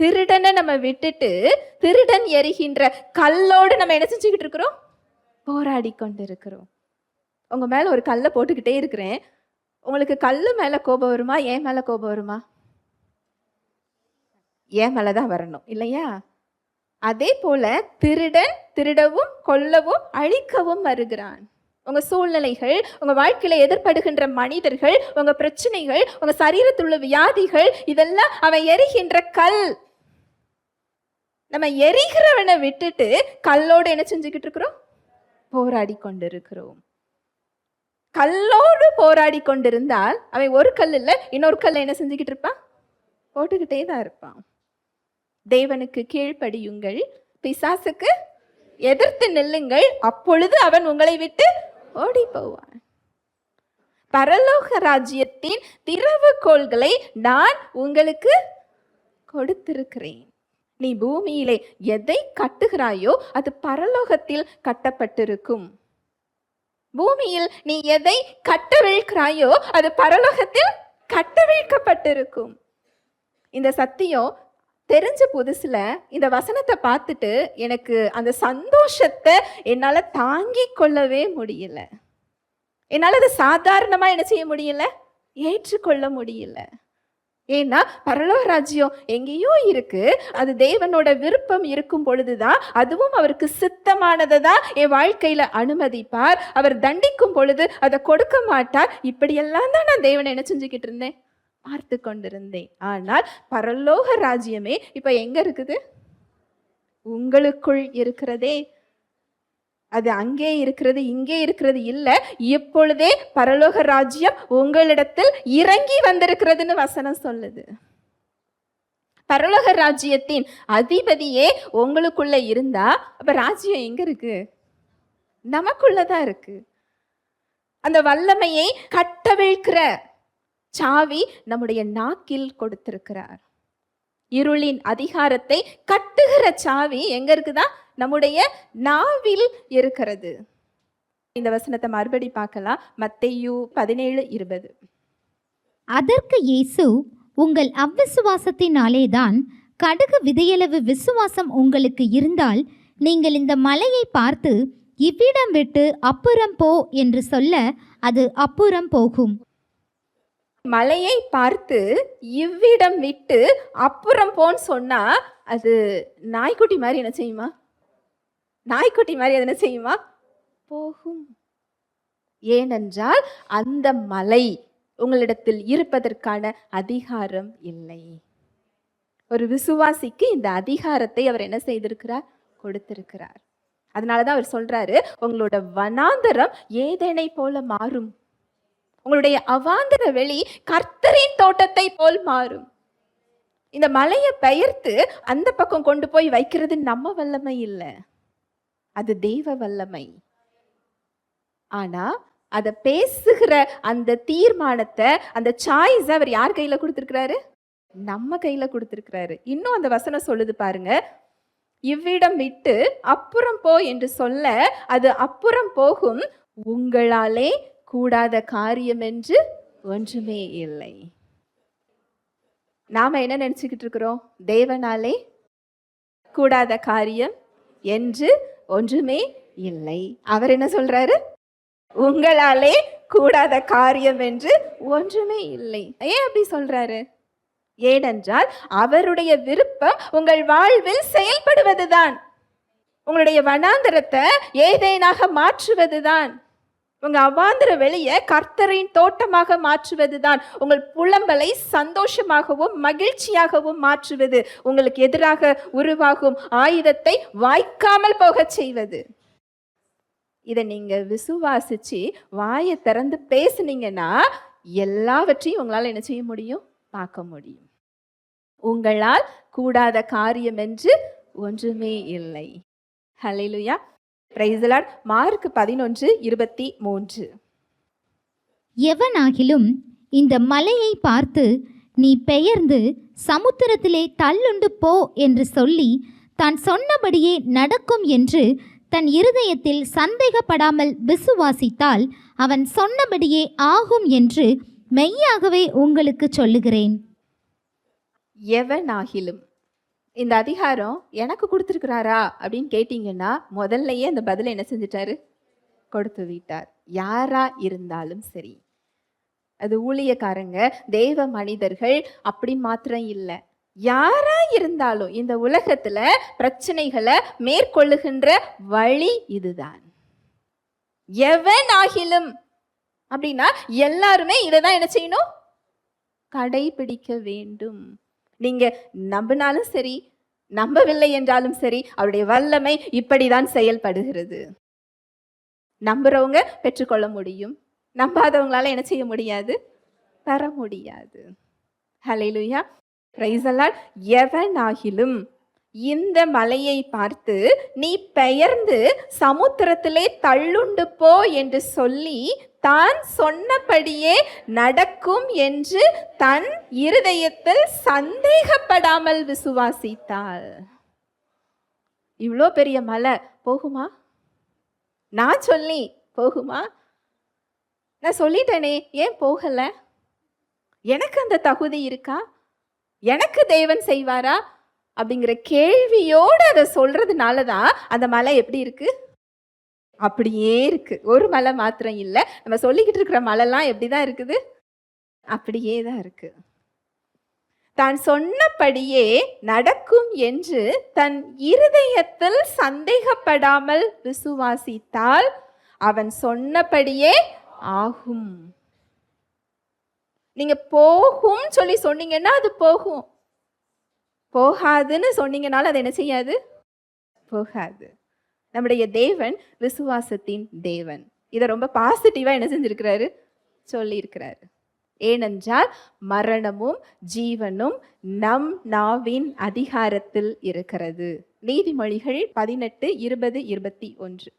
திருடனை நம்ம விட்டுட்டு திருடன் எரிகின்ற கல்லோடு நம்ம என்ன செஞ்சுக்கிட்டு இருக்கிறோம்? போராடி கொண்டு இருக்கிறோம். உங்க மேல ஒரு கல்லை போட்டுக்கிட்டே இருக்கிறேன். உங்களுக்கு கல்லு மேல கோபம் வருமா? ஏன் மேல கோபம் வருமா? ஏன் மேலதான் வரணும் இல்லையா? அதே போல திருடன் திருடவும் கொல்லவும் அழிக்கவும் வருகிறான். உங்க சூழ்நிலைகள், உங்க வாழ்க்கையில எதிர்படுகின்ற மனிதர்கள், உங்க பிரச்சனைகள், உங்க சரீரத்தில் உள்ள வியாதிகள், இதெல்லாம் அவன் எரிகின்ற கல். நம்ம எரிகிறவனை விட்டுட்டு கல்லோடு என்ன செஞ்சுக்கிட்டு இருக்கிறோம்? போராடி கொண்டிருக்கிறோம். கல்லோடு போராடி கொண்டிருந்தால் அவன் ஒரு கல் இல்ல இன்னொரு கல்ல என்ன செஞ்சுக்கிட்டு இருப்பான்? போட்டுக்கிட்டே தான் இருப்பான். தேவனுக்கு கீழ்ப்படியுங்கள், பிசாசுக்கு எதிர்த்து நில்லுங்கள், அப்பொழுது அவன் உங்களை விட்டு ஓடி போவான். பரலோக ராஜ்யத்தின் திறவுகோல்களை நான் உங்களுக்கு கொடுத்திருக்கிறேன். நீ பூமியிலே எதை கட்டுகிறாயோ அது பரலோகத்தில் கட்டப்பட்டிருக்கும். பூமியில் நீ எதை கட்டவிழ்க்கிறாயோ அது பரலோகத்தில் கட்டவிழ்க்கப்பட்டிருக்கும். இந்த சத்தியம் தெரிஞ்ச புதுசுல இந்த வசனத்தை பார்த்துட்டு எனக்கு அந்த சந்தோஷத்தை என்னால தாங்கிக் கொள்ளவே முடியல. என்னால அதை சாதாரணமா என்ன செய்ய முடியல? ஏற்றுக்கொள்ள முடியல. ஏன்னா பரலோக ராஜ்யம் எங்கேயோ இருக்கு. அது தேவனோட விருப்பம் இருக்கும் பொழுதுதான், அதுவும் அவருக்கு சித்தமானதை தான் என் வாழ்க்கையில அனுமதிப்பார். அவர் தண்டிக்கும் பொழுது அதை கொடுக்க மாட்டார். இப்படியெல்லாம் தான் நான் தேவனை என்ன செஞ்சுக்கிட்டு இருந்தேன், பார்த்து கொண்டிருந்தேன். ஆனால் பரலோக ராஜ்யமே இப்ப எங்க இருக்குது? உங்களுக்குள் இருக்கிறதே. அது அங்கே இருக்கிறது இங்கே இருக்கிறது இல்ல, இப்பொழுதே பரலோக ராஜ்யம் உங்களிடத்தில் இறங்கி வந்திருக்கிறதுன்னு வசனம் சொல்லுது. பரலோக ராஜ்யத்தின் அதிபதியே உங்களுக்குள்ள இருந்தா அப்ப ராஜ்யம் எங்க இருக்கு? நமக்குள்ளதான் இருக்கு. அந்த வல்லமையை கட்டவிழ்க்கிற சாவி நம்முடைய நாக்கில் கொடுத்திருக்கிறார். இருளின் அதிகாரத்தை கட்டுகிற சாவி எங்க இருக்குதா? நம்முடைய நாவில் இருக்கிறது. இந்த வசனத்தை மறுபடி பார்க்கலாம். மத்தேயு 17:20. அதற்கு இயேசு, உங்கள் அவ்விசுவாசத்தினாலேதான், கடுகு விதையளவு விசுவாசம் உங்களுக்கு இருந்தால் நீங்கள் இந்த மலையை பார்த்து இவ்விடம் விட்டு அப்புறம் போ என்று சொல்ல அது அப்புறம் போகும். மலையை பார்த்து இவ்விடம் விட்டு அப்புறம் போன்னு சொன்னா அது நாய்க்குட்டி மாதிரி என்ன செய்யுமா? நாய்க்குட்டி மாதிரி அது என்ன செய்யுமா? போகும். ஏனென்றால் அந்த மலை உங்களிடத்தில் இருப்பதற்கான அதிகாரம் இல்லை. ஒரு விசுவாசிக்கு இந்த அதிகாரத்தை அவர் என்ன செய்திருக்கிறார்? கொடுத்திருக்கிறார். அதனாலதான் அவர் சொல்றாரு, உங்களோட வனாந்தரம் ஏதேனை போல மாறும், உங்களுடைய அவாந்தர வெளி கர்த்தரின் தோட்டத்தை போல் மாறும். இந்த மலையை பெயர்த்து அந்த பக்கம் கொண்டு போய் வைக்கிறது நம்ம வல்லமை இல்லை, அது தெய்வ வல்லமை. ஆனா அதை பேசுகிற அந்த தீர்மானத்தை, அந்த சாய்ஸ் அவர் யார் கையில கொடுத்திருக்கிறாரு? நம்ம கையில கொடுத்திருக்கிறாரு. இன்னும் அந்த வசனம் சொல்லுது பாருங்க, இவ்விடம் விட்டு அப்புறம் போ என்று சொல்ல அது அப்புறம் போகும், உங்களாலே கூடாத காரியம் என்று ஒன்றுமே இல்லை. நாம என்ன நினைச்சுக்கிட்டு இருக்கிறோம்? தேவனாலே கூடாத காரியம் என்று ஒன்றுமே இல்லை. அவர் என்ன சொல்றாரு? உங்களாலே கூடாத காரியம் என்று ஒன்றுமே இல்லை. ஏன் அப்படி சொல்றாரு? ஏனென்றால் அவருடைய விருப்பம் உங்கள் வாழ்வில் செயல்படுவதுதான். உங்களுடைய வனாந்தரத்தை ஏதேனாக மாற்றுவதுதான். உங்க அவாந்தர வெளியை கர்த்தரின் தோட்டமாக மாற்றுவதுதான். உங்கள் புலம்பலை சந்தோஷமாகவும் மகிழ்ச்சியாகவும் மாற்றுவது. உங்களுக்கு எதிராக உருவாகும் ஆயுதத்தை வாய்க்காமல் போக செய்வது. இதை நீங்க விசுவாசிச்சு வாயை திறந்து பேசுனீங்கன்னா எல்லாவற்றையும் உங்களால் என்ன செய்ய முடியும்? பார்க்க முடியும். உங்களால் கூடாத காரியம் என்று ஒன்றுமே இல்லை. Hallelujah. Praise the Lord. Mark 11:23. எவனாகிலும் இந்த மலையை பார்த்து நீ பெயர்ந்து சமுத்திரத்திலே தள்ளுண்டு போ என்று சொல்லி தான் சொன்னபடியே நடக்கும் என்று தன் இருதயத்தில் சந்தேகப்படாமல் விசுவாசித்தால் அவன் சொன்னபடியே ஆகும் என்று மெய்யாகவே உங்களுக்கு சொல்லுகிறேன். எவனாகிலும், இந்த அதிகாரம் எனக்கு கொடுத்துருக்கிறாரா அப்படின்னு கேட்டீங்கன்னா முதல்லயே அந்த பதிலை என்ன செஞ்சிட்டாரு? கொடுத்து விட்டார். யாரா இருந்தாலும் சரி, அது ஊழியக்காரங்க, தேவ மனிதர்கள் அப்படின்னு மாத்திரம் இல்லை, யாரா இருந்தாலும் இந்த உலகத்துல பிரச்சனைகளை மேற்கொள்ளுகின்ற வழி இதுதான். எவனாகிலும் அப்படின்னா எல்லாருமே இதைதான் என்ன செய்யணும்? கடைபிடிக்க வேண்டும். நீங்க நம்பினாலும் சரி, நம்பவில்லை என்றாலும் சரி, அவருடைய வல்லமை இப்படிதான் செயல்படுகிறது. நம்புறவங்க பெற்றுக்கொள்ள முடியும், நம்பாதவங்களால என்ன செய்ய முடியாது? பெற முடியாது. ஹல்லேலூயா. Praise the Lord. எவனாகிலும் இந்த மலையை பார்த்து நீ பெயர்ந்து சமுத்திரத்திலே தள்ளுண்டு போ என்று சொல்லி தான் சொன்னபடியே நடக்கும் என்று தன் இருதயத்தில் சந்தேகப்படாமல் விசுவாசித்தாள். இவ்வளோ பெரிய மலை போகுமா? நான் சொல்லி போகுமா? நான் சொல்லிட்டேனே, ஏன் போகல? எனக்கு அந்த தகுதி இருக்கா? எனக்கு தேவன் செய்வாரா அப்படிங்கிற கேள்வியோடு அதை சொல்றதுனால தான் அந்த மலை எப்படி இருக்கு? அப்படியே இருக்கு. ஒரு மலை மாத்திரம் இல்லை, நம்ம சொல்லிக்கிட்டு இருக்கிற மலைலாம் எப்படிதான் இருக்குது? அப்படியே தான் இருக்கு. தான் சொன்னபடியே நடக்கும் என்று தன் இருதயத்தில் சந்தேகப்படாமல் விசுவாசித்தால் அவன் சொன்னபடியே ஆகும். நீங்க போகும் சொல்லி சொன்னீங்கன்னா அது போகும். போகாதுன்னு சொன்னீங்கனாலும் அது என்ன செய்யாது? போகாது. நம்முடைய தேவன் விசுவாசத்தின் தேவன். இதை ரொம்ப பாசிட்டிவா என்ன செஞ்சிருக்கிறாரு? சொல்லி இருக்கிறாரு. ஏனென்றால் மரணமும் ஜீவனும் நம் நாவின் அதிகாரத்தில் இருக்கிறது. நீதிமொழிகள் 18, 20, 21.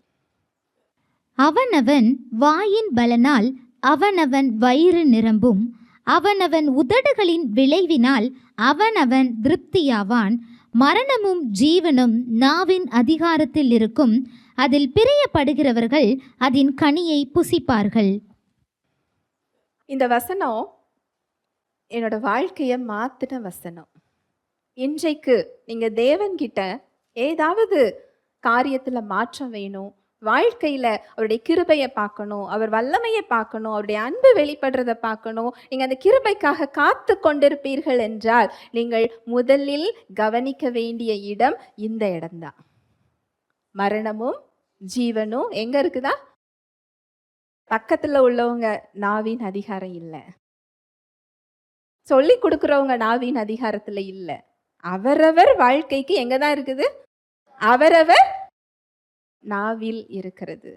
அவனவன் வாயின் பலனால் அவனவன் வயிறு நிரம்பும், அவனவன் உதடுகளின் விளைவினால் அவனவன் திருப்தியாவான். மரணமும் ஜீவனும் நாவின் அதிகாரத்தில் இருக்கும், அதில் பிரியப்படுகிறவர்கள் அதன் கனியை புசிப்பார்கள். இந்த வசனம் என்னோட வாழ்க்கையை மாத்தின வசனம். இன்றைக்கு நீங்க தேவன்கிட்ட ஏதாவது காரியத்துல மாற்றம் வேணும், வாழ்க்கையில அவருடைய கிருபையை பார்க்கணும், அவர் வல்லமையை பார்க்கணும், அவருடைய அன்பு வெளிப்படுறதை பார்க்கணும், நீங்க அந்த கிருபைக்காக காத்து கொண்டிருப்பீர்கள் என்றால் நீங்கள் முதலில் கவனிக்க வேண்டிய இடம் இந்த இடம்தான். மரணமும் ஜீவனும் எங்க இருக்குதா? பக்கத்துல உள்ளவங்க நாவின் அதிகாரம் இல்லை, சொல்லி கொடுக்குறவங்க நாவின் அதிகாரத்துல இல்லை. அவரவர் வாழ்க்கைக்கு எங்கதான் இருக்குது? அவரவர் நாவில் இருக்கிறது.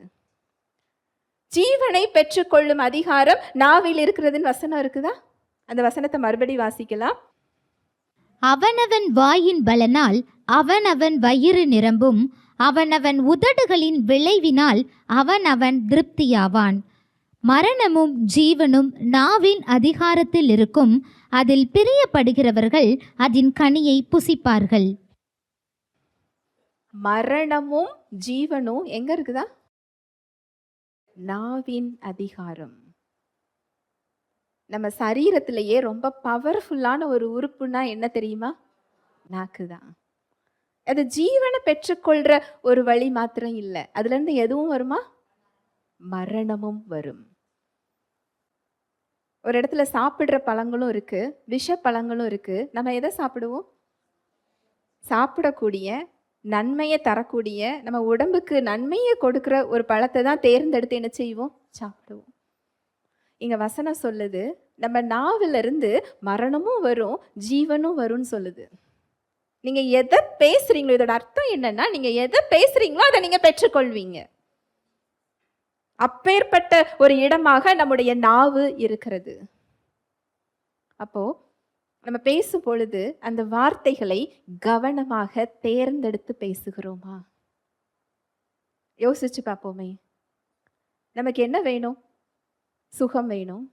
ஜீவனை பெற்றுக்கொள்ளும் அதிகாரம் நாவில் இருக்கிறதுன்னு வசனம் இருக்குதா? அந்த வசனத்தை மறுபடி வாசிக்கலாம். அவனவன் வாயின் பலனால் அவனவன் வயிறு நிரம்பும், அவனவன் உதடுகளின் விளைவினால் அவனவன் திருப்தியாவான். மரணமும் ஜீவனும் நாவின் அதிகாரத்தில் இருக்கும், அதில் பிரியப்படுகிறவர்கள் அதன் கனியை புசிப்பார்கள். மரணமும் ஜீவனும் எங்க இருக்குதா? நாவின் அதிகாரம். நம்ம சரீரத்திலேயே ரொம்ப பவர்ஃபுல்லான ஒரு உறுப்புனா என்ன தெரியுமா? நாக்குதான். அது ஜீவனை பெற்றுக்கொள்ற ஒரு வழி மாத்திரம் இல்லை, அதுல இருந்து எதுவும் வருமா? மரணமும் வரும். ஒரு இடத்துல சாப்பிடுற பழங்களும் இருக்கு, விஷ பழங்களும் இருக்கு. நம்ம எதை சாப்பிடுவோம்? சாப்பிடக்கூடிய, நன்மையை தரக்கூடிய, நம்ம உடம்புக்கு நன்மையை கொடுக்கிற ஒரு பழத்தை தான் தேர்ந்தெடுத்து என்ன செய்வோம்? சாப்பிடுவோம். இங்க வசனம் சொல்லுது, நம்ம நாவில இருந்து மரணமும் வரும் ஜீவனும் வரும்னு சொல்லுது. நீங்க எதை பேசுறீங்களோ, இதோட அர்த்தம் என்னன்னா, நீங்க எதை பேசுறீங்களோ அதை நீங்க பெற்றுக்கொள்வீங்க. அப்பேற்பட்ட ஒரு இடமாக நம்முடைய நாவு இருக்கிறது. அப்போ நம்ம பேசும் பொழுது அந்த வார்த்தைகளை கவனமாக தேர்ந்தெடுத்து பேசுகிறோமா? யோசிச்சு பார்ப்போமே. நமக்கு என்ன வேணும்? சுகம் வேணும்,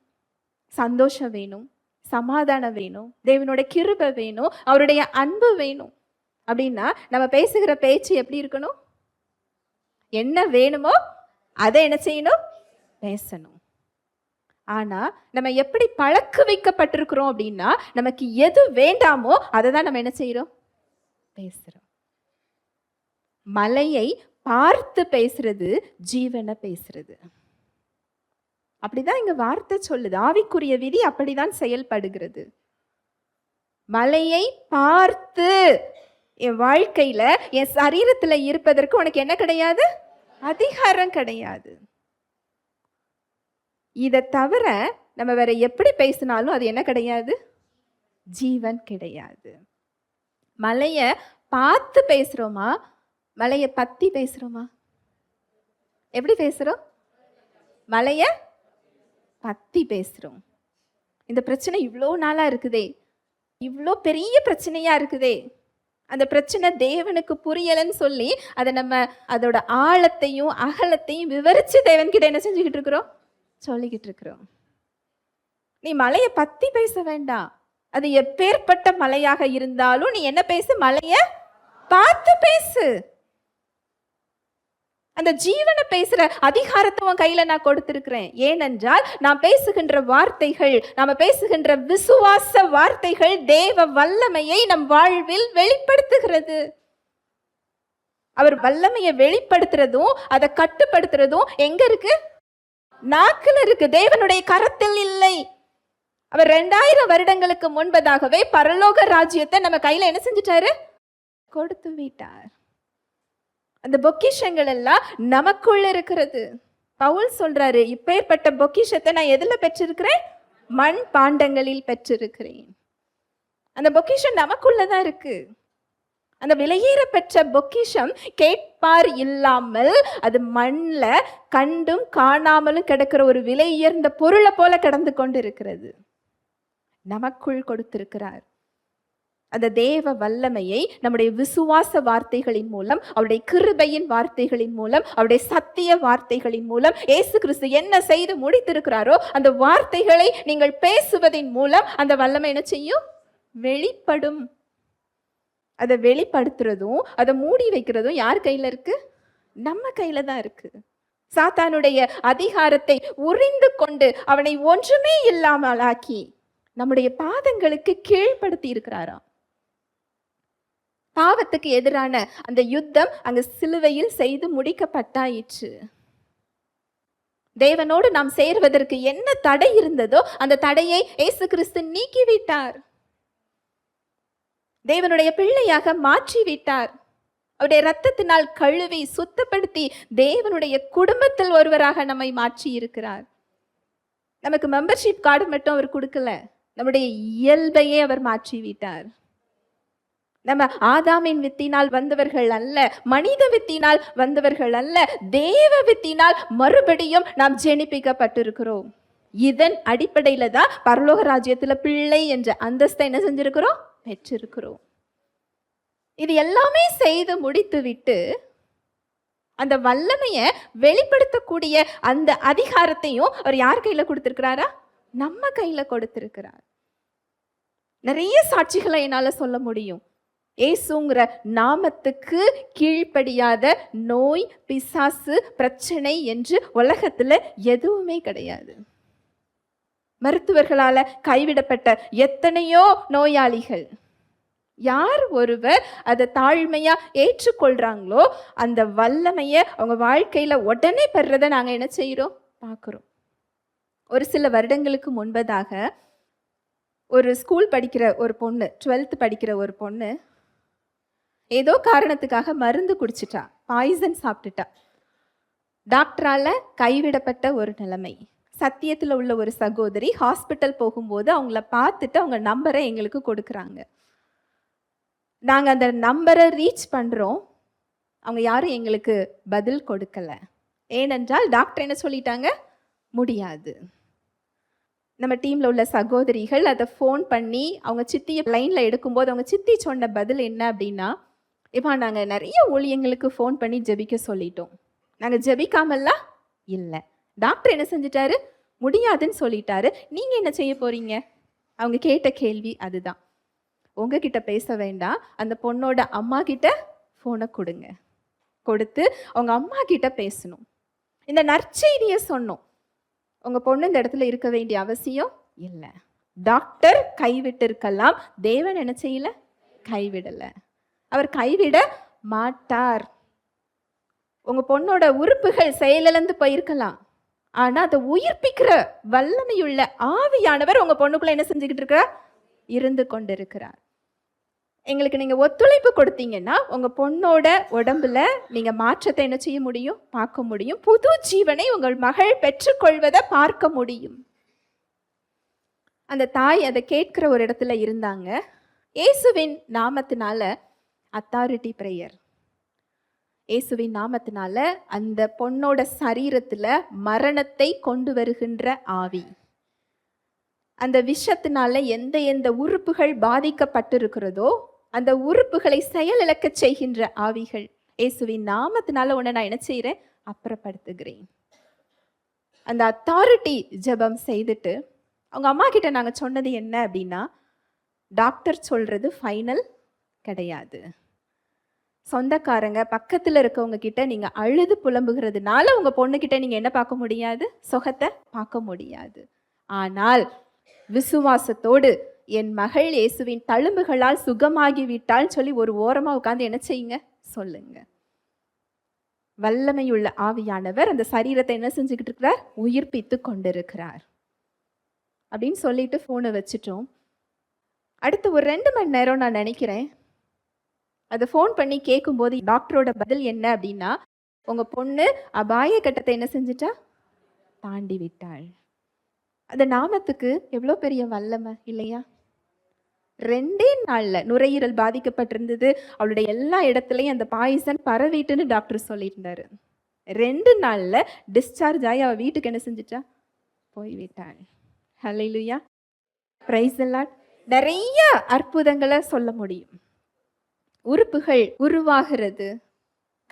சந்தோஷம் வேணும், சமாதானம் வேணும், தேவனோட கிருபை வேணும், அவருடைய அன்பு வேணும். அப்படின்னா நம்ம பேசுகிற பேச்சு எப்படி இருக்கணும்? என்ன வேணுமோ அதை என்ன செய்யணும்? பேசணும். ஆனா நம்ம எப்படி பழக்க வைக்கப்பட்டிருக்கிறோம் அப்படின்னா, நமக்கு எது வேண்டாமோ அதை தான் நம்ம என்ன செய்யறோம்? பேசுறோம். மலையை பார்த்து பேசுறது ஜீவனை பேசுறது. அப்படிதான் இங்க வார்த்தை சொல்லுது. ஆவிக்குரிய விதி அப்படிதான் செயல்படுகிறது. மலையை பார்த்து என் வாழ்க்கையில, என் சரீரத்துல இருப்பதற்கு உனக்கு என்ன கிடையாது? அதிகாரம் கிடையாது. இதை தவிர நம்ம வேற எப்படி பேசினாலும் அது என்ன கிடையாது? ஜீவன் கிடையாது. மலைய பார்த்து பேசுறோமா? மலைய பத்தி பேசுறோமா? எப்படி பேசுறோம்? மலைய பத்தி பேசுறோம். இந்த பிரச்சனை இவ்வளோ நாளா இருக்குதே, இவ்வளோ பெரிய பிரச்சனையா இருக்குதே, அந்த பிரச்சனை தேவனுக்கு புரியலன்னு சொல்லி அதை நம்ம அதோட ஆழத்தையும் அகலத்தையும் விவரிச்சு தேவன்கிட்ட என்ன செஞ்சுக்கிட்டு இருக்கிறோம்? சொல்லிக்கிட்டு இருக்கிறோம். நீ மலையை பத்தி பேச வேண்டாம். அது எப்பேற்பட்ட மலையாக இருந்தாலும் நீ என்ன பேசு? மலைய பார்த்து பேசு. அந்த ஜீவனை பேசுற அதிகாரத்தை உன் கையில நான் கொடுத்திருக்கிறேன். ஏனென்றால் நாம் பேசுகின்ற வார்த்தைகள், நாம பேசுகின்ற விசுவாச வார்த்தைகள் தேவ வல்லமையை நம் வாழ்வில் வெளிப்படுத்துகிறது. அவர் வல்லமையை வெளிப்படுத்துறதும் அதை கட்டுப்படுத்துறதும் எங்க இருக்கு? நாக்குல இருக்கு, தேவனுடைய கரத்தில் இல்லை. அவர் 2000 வருடங்களுக்கு முன்பதாகவே பரலோக ராஜ்யத்தை நம்ம கையில என்ன செஞ்சிட்டாரு? கொடுத்து விட்டார். அந்த பொக்கிஷங்கள் எல்லாம் நமக்குள்ள இருக்கிறது. பவுல் சொல்றாரு, இப்பேற்பட்ட பொக்கிஷத்தை நான் எதுல பெற்றிருக்கிறேன்? மண் பாண்டங்களில் பெற்றிருக்கிறேன். அந்த பொக்கிஷம் நமக்குள்ளதான் இருக்கு. அந்த விலையேற பெற்ற பொக்கிஷம் கேட்பார் இல்லாமல் அது மண்ல கண்டும் காணாமலும் கிடக்கிற ஒரு விலை உயர்ந்த பொருளை போல கிடந்து கொண்டு இருக்கிறது. நமக்குள் கொடுத்திருக்கிறார். அந்த தேவ வல்லமையை நம்முடைய விசுவாச வார்த்தைகளின் மூலம், அவருடைய கிருபையின் வார்த்தைகளின் மூலம், அவருடைய சத்திய வார்த்தைகளின் மூலம், இயேசு கிறிஸ்து என்ன செய்து முடித்திருக்கிறாரோ அந்த வார்த்தைகளை நீங்கள் பேசுவதின் மூலம் அந்த வல்லமை என்ன செய்யும்? வெளிப்படும். அதை வெளிப்படுத்துறதும் அதை மூடி வைக்கிறதும் யார் கையில இருக்கு? நம்ம கையில தான் இருக்கு. சாத்தானுடைய அதிகாரத்தை உரிந்து கொண்டு அவனை ஒன்றுமே இல்லாமல் ஆக்கி நம்முடைய பாதங்களுக்கு கீழ்ப்படுத்தி இருக்கிறாராம். பாவத்துக்கு எதிரான அந்த யுத்தம் அங்கு சிலுவையில் செய்து முடிக்கப்பட்டாயிற்று. தேவனோடு நாம் சேர்வதற்கு என்ன தடை இருந்ததோ அந்த தடையை இயேசு கிறிஸ்து நீக்கிவிட்டார். தேவனுடைய பிள்ளையாக மாற்றி விட்டார். அவருடைய இரத்தத்தினால் கழுவி சுத்தப்படுத்தி தேவனுடைய குடும்பத்தில் ஒருவராக நம்மை மாற்றி இருக்கிறார். நமக்கு மெம்பர்ஷிப் கார்டு மட்டும் அவர் கொடுக்கல, நம்முடைய இயல்பையே அவர் மாற்றி விட்டார். நம்ம ஆதாமின் வித்தினால் வந்தவர்கள் அல்ல, மனித வித்தினால் வந்தவர்கள் அல்ல, தேவ வித்தினால் மறுபடியும் நாம் ஜெனிப்பிக்கப்பட்டிருக்கிறோம். இதன் அடிப்படையில தான் பரலோக ராஜ்யத்துல பிள்ளை என்ற அந்தஸ்தை என்ன செஞ்சிருக்கிறோம்? பெற்றிருக்கிறோம். இது எல்லாமே செய்து முடித்து விட்டு அந்த வல்லமையை வெளிப்படுத்தக்கூடிய அந்த அதிகாரத்தையும் அவர் யார் கையில கொடுத்திருக்கிறாரா? நம்ம கையில கொடுத்திருக்கிறார். நிறைய சாட்சிகளை என்னால சொல்ல முடியும். இயேசுங்கிற நாமத்துக்கு கீழ்ப்படியாத நோய், பிசாசு, பிரச்சனை என்று உலகத்துல எதுவுமே கிடையாது. மருத்துவர்களால கைவிடப்பட்ட எத்தனையோ நோயாளிகள், யார் ஒருவர் அதை தாழ்மையா ஏற்றுக்கொள்றாங்களோ அந்த வல்லமையை அவங்க வாழ்க்கையில உடனே பெறதை நாங்க என்ன செய்யறோம்? பார்க்கிறோம். ஒரு சில வருடங்களுக்கு முன்பதாக ஒரு ஸ்கூல் படிக்கிற ஒரு பொண்ணு, 12th படிக்கிற ஒரு பொண்ணு ஏதோ காரணத்துக்காக மருந்து குடிச்சிட்டா, பாய்சன் சாப்பிட்டுட்டா. டாக்டரால கைவிடப்பட்ட ஒரு நிலைமை. சத்தியத்தில் உள்ள ஒரு சகோதரி ஹாஸ்பிட்டல் போகும்போது அவங்கள பார்த்துட்டு அவங்க நம்பரை எங்களுக்கு கொடுக்குறாங்க. நாங்கள் அந்த நம்பரை ரீச் பண்ணுறோம். அவங்க யாரும் எங்களுக்கு பதில் கொடுக்கல. ஏனென்றால் டாக்டர் என்ன சொல்லிட்டாங்க? முடியாது. நம்ம டீமில் உள்ள சகோதரிகள் அதை ஃபோன் பண்ணி அவங்க சித்தியை லைனில் எடுக்கும்போது அவங்க சித்தி சொன்ன பதில் என்ன அப்படின்னா, இப்போ நாங்கள் நிறைய ஊழியங்களுக்கு ஃபோன் பண்ணி ஜெபிக்க சொல்லிட்டோம், நாங்கள் ஜெபிக்காமல்லாம் இல்லை, டாக்டர் என்ன செஞ்சிட்டாரு? முடியாதுன்னு சொல்லிட்டாரு, நீங்கள் என்ன செய்ய போகிறீங்க? அவங்க கேட்ட கேள்வி அதுதான். உங்ககிட்ட பேச வேண்டாம், அந்த பொண்ணோட அம்மா கிட்ட ஃபோனை கொடுங்க, கொடுத்து அவங்க அம்மா கிட்ட பேசணும், இந்த நற்செய்தியை சொன்னோம். உங்கள் பொண்ணு இந்த இடத்துல இருக்க வேண்டிய அவசியம் இல்லை. டாக்டர் கைவிட்டு இருக்கலாம், தேவன் என்ன செய்யல? கைவிடலை. அவர் கைவிட மாட்டார். உங்கள் பொண்ணோட உறுப்புகள் செயலிழந்து போயிருக்கலாம், ஆனால் அதை உயிர்ப்பிக்கிற வல்லமையுள்ள ஆவியானவர் உங்கள் பொண்ணுக்குள்ள என்ன செஞ்சுக்கிட்டு இருக்கிறார்? இருந்து கொண்டு இருக்கிறார். எங்களுக்கு நீங்கள் ஒத்துழைப்பு கொடுத்தீங்கன்னா உங்கள் பொண்ணோட உடம்புல நீங்கள் மாற்றத்தை என்ன செய்ய முடியும்? பார்க்க முடியும். புது ஜீவனை உங்கள் மகள் பெற்றுக்கொள்வதை பார்க்க முடியும். அந்த தாய் அதை கேட்கிற ஒரு இடத்துல இருந்தாங்க. இயேசுவின் நாமத்தினால அத்தாரிட்டி பிரேயர், இயேசுவின் நாமத்தினால அந்த பொண்ணோட சரீரத்தில் மரணத்தை கொண்டு வருகின்ற ஆவி, அந்த விஷத்தினால எந்த எந்த உறுப்புகள் பாதிக்கப்பட்டிருக்கிறதோ அந்த உறுப்புகளை செயலிழக்க செய்கின்ற ஆவிகள், இயேசுவின் நாமத்தினால உன்னை நான் என்ன செய்கிறேன்? அப்புறப்படுத்துகிறேன். அந்த அத்தாரிட்டி ஜெபம் செய்துட்டு அவங்க அம்மா கிட்ட நாங்கள் சொன்னது என்ன அப்படின்னா, டாக்டர் சொல்றது ஃபைனல் கிடையாது. சொந்தக்காரங்க பக்கத்தில் இருக்கவங்க கிட்ட நீங்கள் அழுது புலம்புகிறதுனால உங்கள் பொண்ணுக்கிட்ட நீங்கள் என்ன பார்க்க முடியாது? சுகத்தை பார்க்க முடியாது. ஆனால் விசுவாசத்தோடு என் மகள் இயேசுவின் தழும்புகளால் சுகமாகிவிட்டால் சொல்லி ஒரு ஓரமாக உட்காந்து என்ன செய்யுங்க? சொல்லுங்க. வல்லமையுள்ள ஆவியானவர் அந்த சரீரத்தை என்ன செஞ்சுக்கிட்டு இருக்கிறார்? உயிர்ப்பித்து கொண்டிருக்கிறார். அப்படின்னு சொல்லிட்டு ஃபோனை வச்சுட்டோம். அடுத்து ஒரு 2 மணி நேரம் நான் நினைக்கிறேன். அதை ஃபோன் பண்ணி கேட்கும்போது டாக்டரோட பதில் என்ன அப்படின்னா, உங்க பொண்ணு அபாய கட்டத்தை என்ன செஞ்சுட்டா? தாண்டி விட்டாள். அந்த நாமத்துக்கு எவ்வளோ பெரிய வல்லமை இல்லையா? 2 நாள்ல நுரையீரல் பாதிக்கப்பட்டிருந்தது. அவளுடைய எல்லா இடத்துலையும் அந்த பாய்சன் பரவிட்டுன்னு டாக்டர் சொல்லியிருந்தாரு. 2 நாள்ல டிஸ்சார்ஜ் ஆகி அவள் வீட்டுக்கு என்ன செஞ்சுட்டா? போய்விட்டாள். ஹல்லேலூயா, பிரைஸ் தி லார்ட். நிறைய அற்புதங்களை சொல்ல முடியும். உறுப்புகள் உருவாகிறது.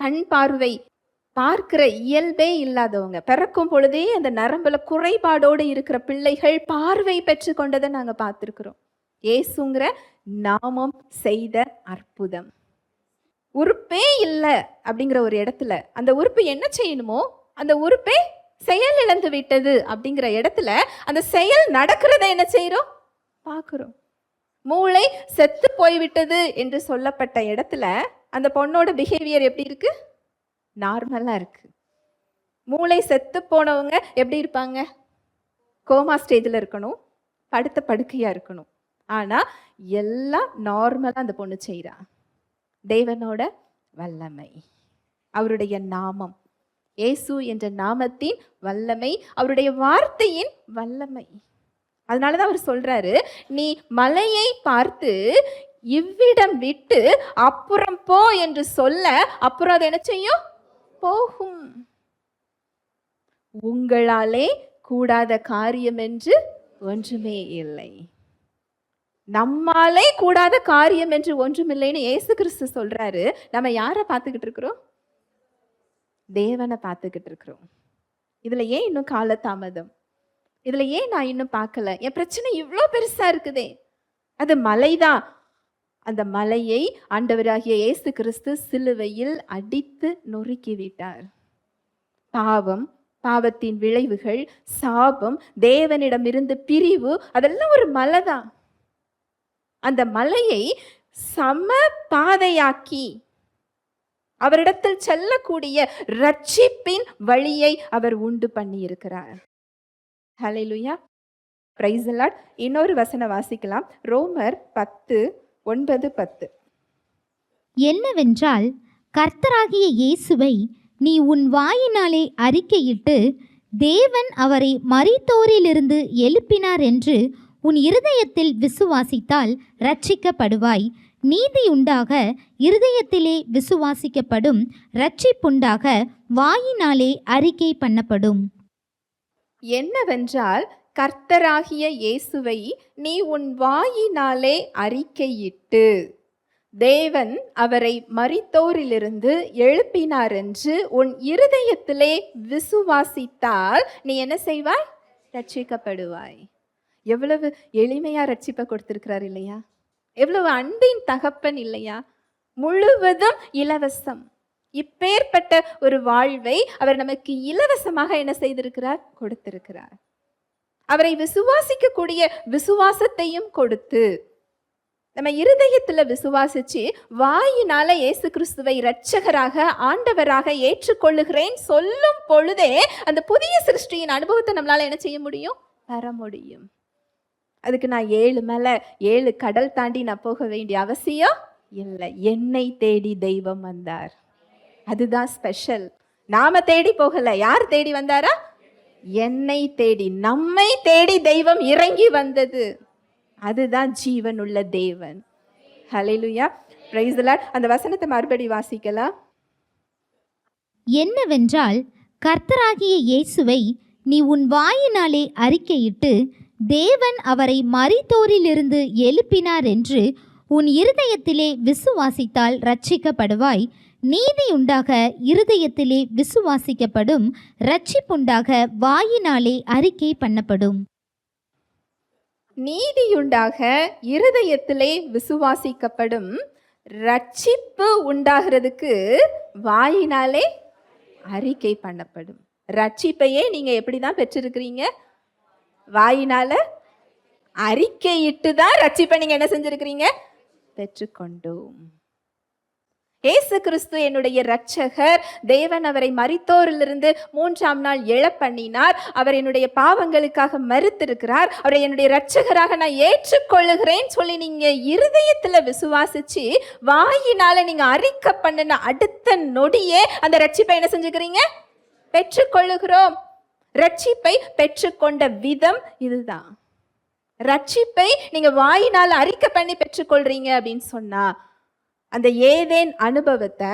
கண் பார்வை பார்க்கிற இயல்பே இல்லாதவங்க, பிறக்கும் பொழுதே அந்த நரம்புல குறைபாடோடு இருக்கிற பிள்ளைகள் பார்வை பெற்று கொண்டதை நாங்க பார்த்துருக்கிறோம். இயேசுங்கிற நாமம் செய்த அற்புதம். உறுப்பே இல்லை அப்படிங்கிற ஒரு இடத்துல அந்த உறுப்பு என்ன செய்யணுமோ அந்த உறுப்பே செயல் இழந்து விட்டது அப்படிங்கிற இடத்துல அந்த செயல் நடக்கிறத என்ன செய்யறோம்? பார்க்கிறோம். மூளை செத்து போய்விட்டது என்று சொல்லப்பட்ட இடத்துல அந்த பொண்ணோட பிஹேவியர் எப்படி இருக்கு? நார்மலா இருக்கு. மூளை செத்து போனவங்க எப்படி இருப்பாங்க? கோமா ஸ்டேஜில் இருக்கணும், படுத்த படுக்கையா இருக்கணும். ஆனா எல்லாம் நார்மலா அந்த பொண்ணு செய்றா. தேவனோட வல்லமை, அவருடைய நாமம், இயேசு என்ற நாமத்தின் வல்லமை, அவருடைய வார்த்தையின் வல்லமை. அதனாலதான் அவர் சொல்றாரு, நீ மலையை பார்த்து இவ்விடம் விட்டு அப்புறம் போ என்று சொல்ல அப்புறம் அது என்ன செய்யும்? போகும். உங்களாலே கூடாத காரியம் என்று ஒன்றுமே இல்லை. நம்மாலே கூடாத காரியம் என்று ஒன்றுமில்லைன்னு இயேசு கிறிஸ்து சொல்றாரு. நம்ம யாரை பார்த்துக்கிட்டு இருக்கிறோம்? தேவனை பார்த்துக்கிட்டு இருக்கிறோம். இதுல ஏன் இன்னும் காலதாமதம்? இதுல ஏன் நான் இன்னும் பார்க்கல? என் பிரச்சனை இவ்வளோ பெருசா இருக்குதே. அது மலைதான். அந்த மலையை ஆண்டவராகிய இயேசு கிறிஸ்து சிலுவையில் அடித்து நொறுக்கி விட்டார். பாவம், பாவத்தின் விளைவுகள், சாபம், தேவனிடமிருந்து பிரிவு, அதெல்லாம் ஒரு மலை தான். அந்த மலையை சம பாதையாக்கி அவரிடத்தில் செல்லக்கூடிய ரட்சிப்பின் வழியை அவர் உண்டு பண்ணி இருக்கிறார். ஹல்லேலூயா, பிரைஸ் தி லார்ட். இன்னொரு வசனம் வாசிக்கலாம். ரோமர் 10:9-10. என்னவென்றால், கர்த்தராகிய இயேசுவை நீ உன் வாயினாலே அறிக்கையிட்டு தேவன் அவரை மரித்தோரிலிருந்து எழுப்பினார் என்று உன் இருதயத்தில் விசுவாசித்தால் இரட்சிக்கப்படுவாய். நீதியுண்டாக இருதயத்திலே விசுவாசிக்கப்படும், இரட்சிப்புண்டாக வாயினாலே அறிக்கை பண்ணப்படும். என்னவென்றால், கர்த்தராகிய இயேசுவை நீ உன் வாயினாலே அறிக்கையிட்டு தேவன் அவரை மரித்தோரிலிருந்து எழுப்பினார் என்று உன் இருதயத்திலே விசுவாசித்தால் நீ என்ன செய்வாய்? ரட்சிக்கப்படுவாய். எவ்வளவு எளிமையா ரட்சிப்பை கொடுத்திருக்கிறார் இல்லையா? எவ்வளவு அன்பின் தகப்பன் இல்லையா? முழுவதும் இலவசம். இப்பேற்பட்ட ஒரு வாழ்வை அவர் நமக்கு இலவசமாக என்ன செய்திருக்கிறார்? கொடுத்திருக்கிறார். அவரை விசுவாசிக்கக்கூடிய விசுவாசத்தையும் கொடுத்து, நம்ம இருதயத்துல விசுவாசிச்சு வாயினால இயேசு கிறிஸ்துவை இரட்சகராக ஆண்டவராக ஏற்றுக்கொள்ளுகிறேன் சொல்லும் பொழுதே அந்த புதிய சிருஷ்டியின் அனுபவத்தை நம்மளால என்ன செய்ய முடியும்? பெற முடியும். அதுக்கு நான் 7 மலை 7 கடல் தாண்டி நான் போக வேண்டிய அவசியம் இல்லை. என்னை தேடி தெய்வம் வந்தார். அதுதான் ஸ்பெஷல். நாம தேடி போகல. யார் தேடி வந்தாரா? என்னை தேடி, நம்மை தேடி தெய்வம் இறங்கி வந்தது. அதுதான் ஜீவனுள்ள தேவன். ஹல்லேலூயா, பிரைஸ் தி லார்ட். அந்த வசனத்தை மறுபடி வாசிக்கலாம். என்னவென்றால், கர்த்தராகிய இயேசுவை நீ உன் வாயினாலே அறிக்கையிட்டு தேவன் அவரை மரித்தோரிலிருந்து எழுப்பினார் என்று உன் இருதயத்திலே விசுவாசித்தால் இரட்சிக்கப்படுவாய். நீதியுண்டாக இருதயத்திலே விசுவாசிக்கப்படும், இரட்சிப்புண்டாக வாயினாலே அறிக்கை பண்ணப்படும். நீதியுண்டாக இருதயத்திலே விசுவாசிக்கப்படும், ரட்சிப்பு உண்டாகிறதுக்கு வாயினாலே அறிக்கை பண்ணப்படும். ரட்சிப்பையே நீங்க எப்படிதான் பெற்றிருக்கிறீங்க? வாயினால அறிக்கையிட்டு தான் ரட்சிப்பை நீங்க என்ன செஞ்சிருக்கிறீங்க? பெற்றுக்கொண்டோம். இயேசு கிறிஸ்து என்னுடைய இரட்சகர், தேவன் அவரை மரித்தோரிலிருந்து 3ஆம் நாள் எழப்பண்ணினார், அவர் என்னுடைய பாவங்களுக்காக மரித்திருக்கிறார், அவரை என்னுடைய இரட்சகராக நான் ஏற்றுக்கொள்ளுகிறேன் சொல்லி நீங்க இருதயத்துல விசுவாசிச்சு வாயினால நீங்க அறிக்கை பண்ணின அடுத்த நொடியே அந்த ரட்சிப்பை என்ன செஞ்சுக்கிறீங்க? பெற்றுக்கொள்ளுகிறோம். ரட்சிப்பை பெற்றுக்கொண்ட விதம் இதுதான். ரட்சிப்பை நீங்க வாயினால அறிக்கை பண்ணி பெற்றுக்கொள்றீங்க அப்படின்னு சொன்னா, அந்த ஏதேன் அனுபவத்தை,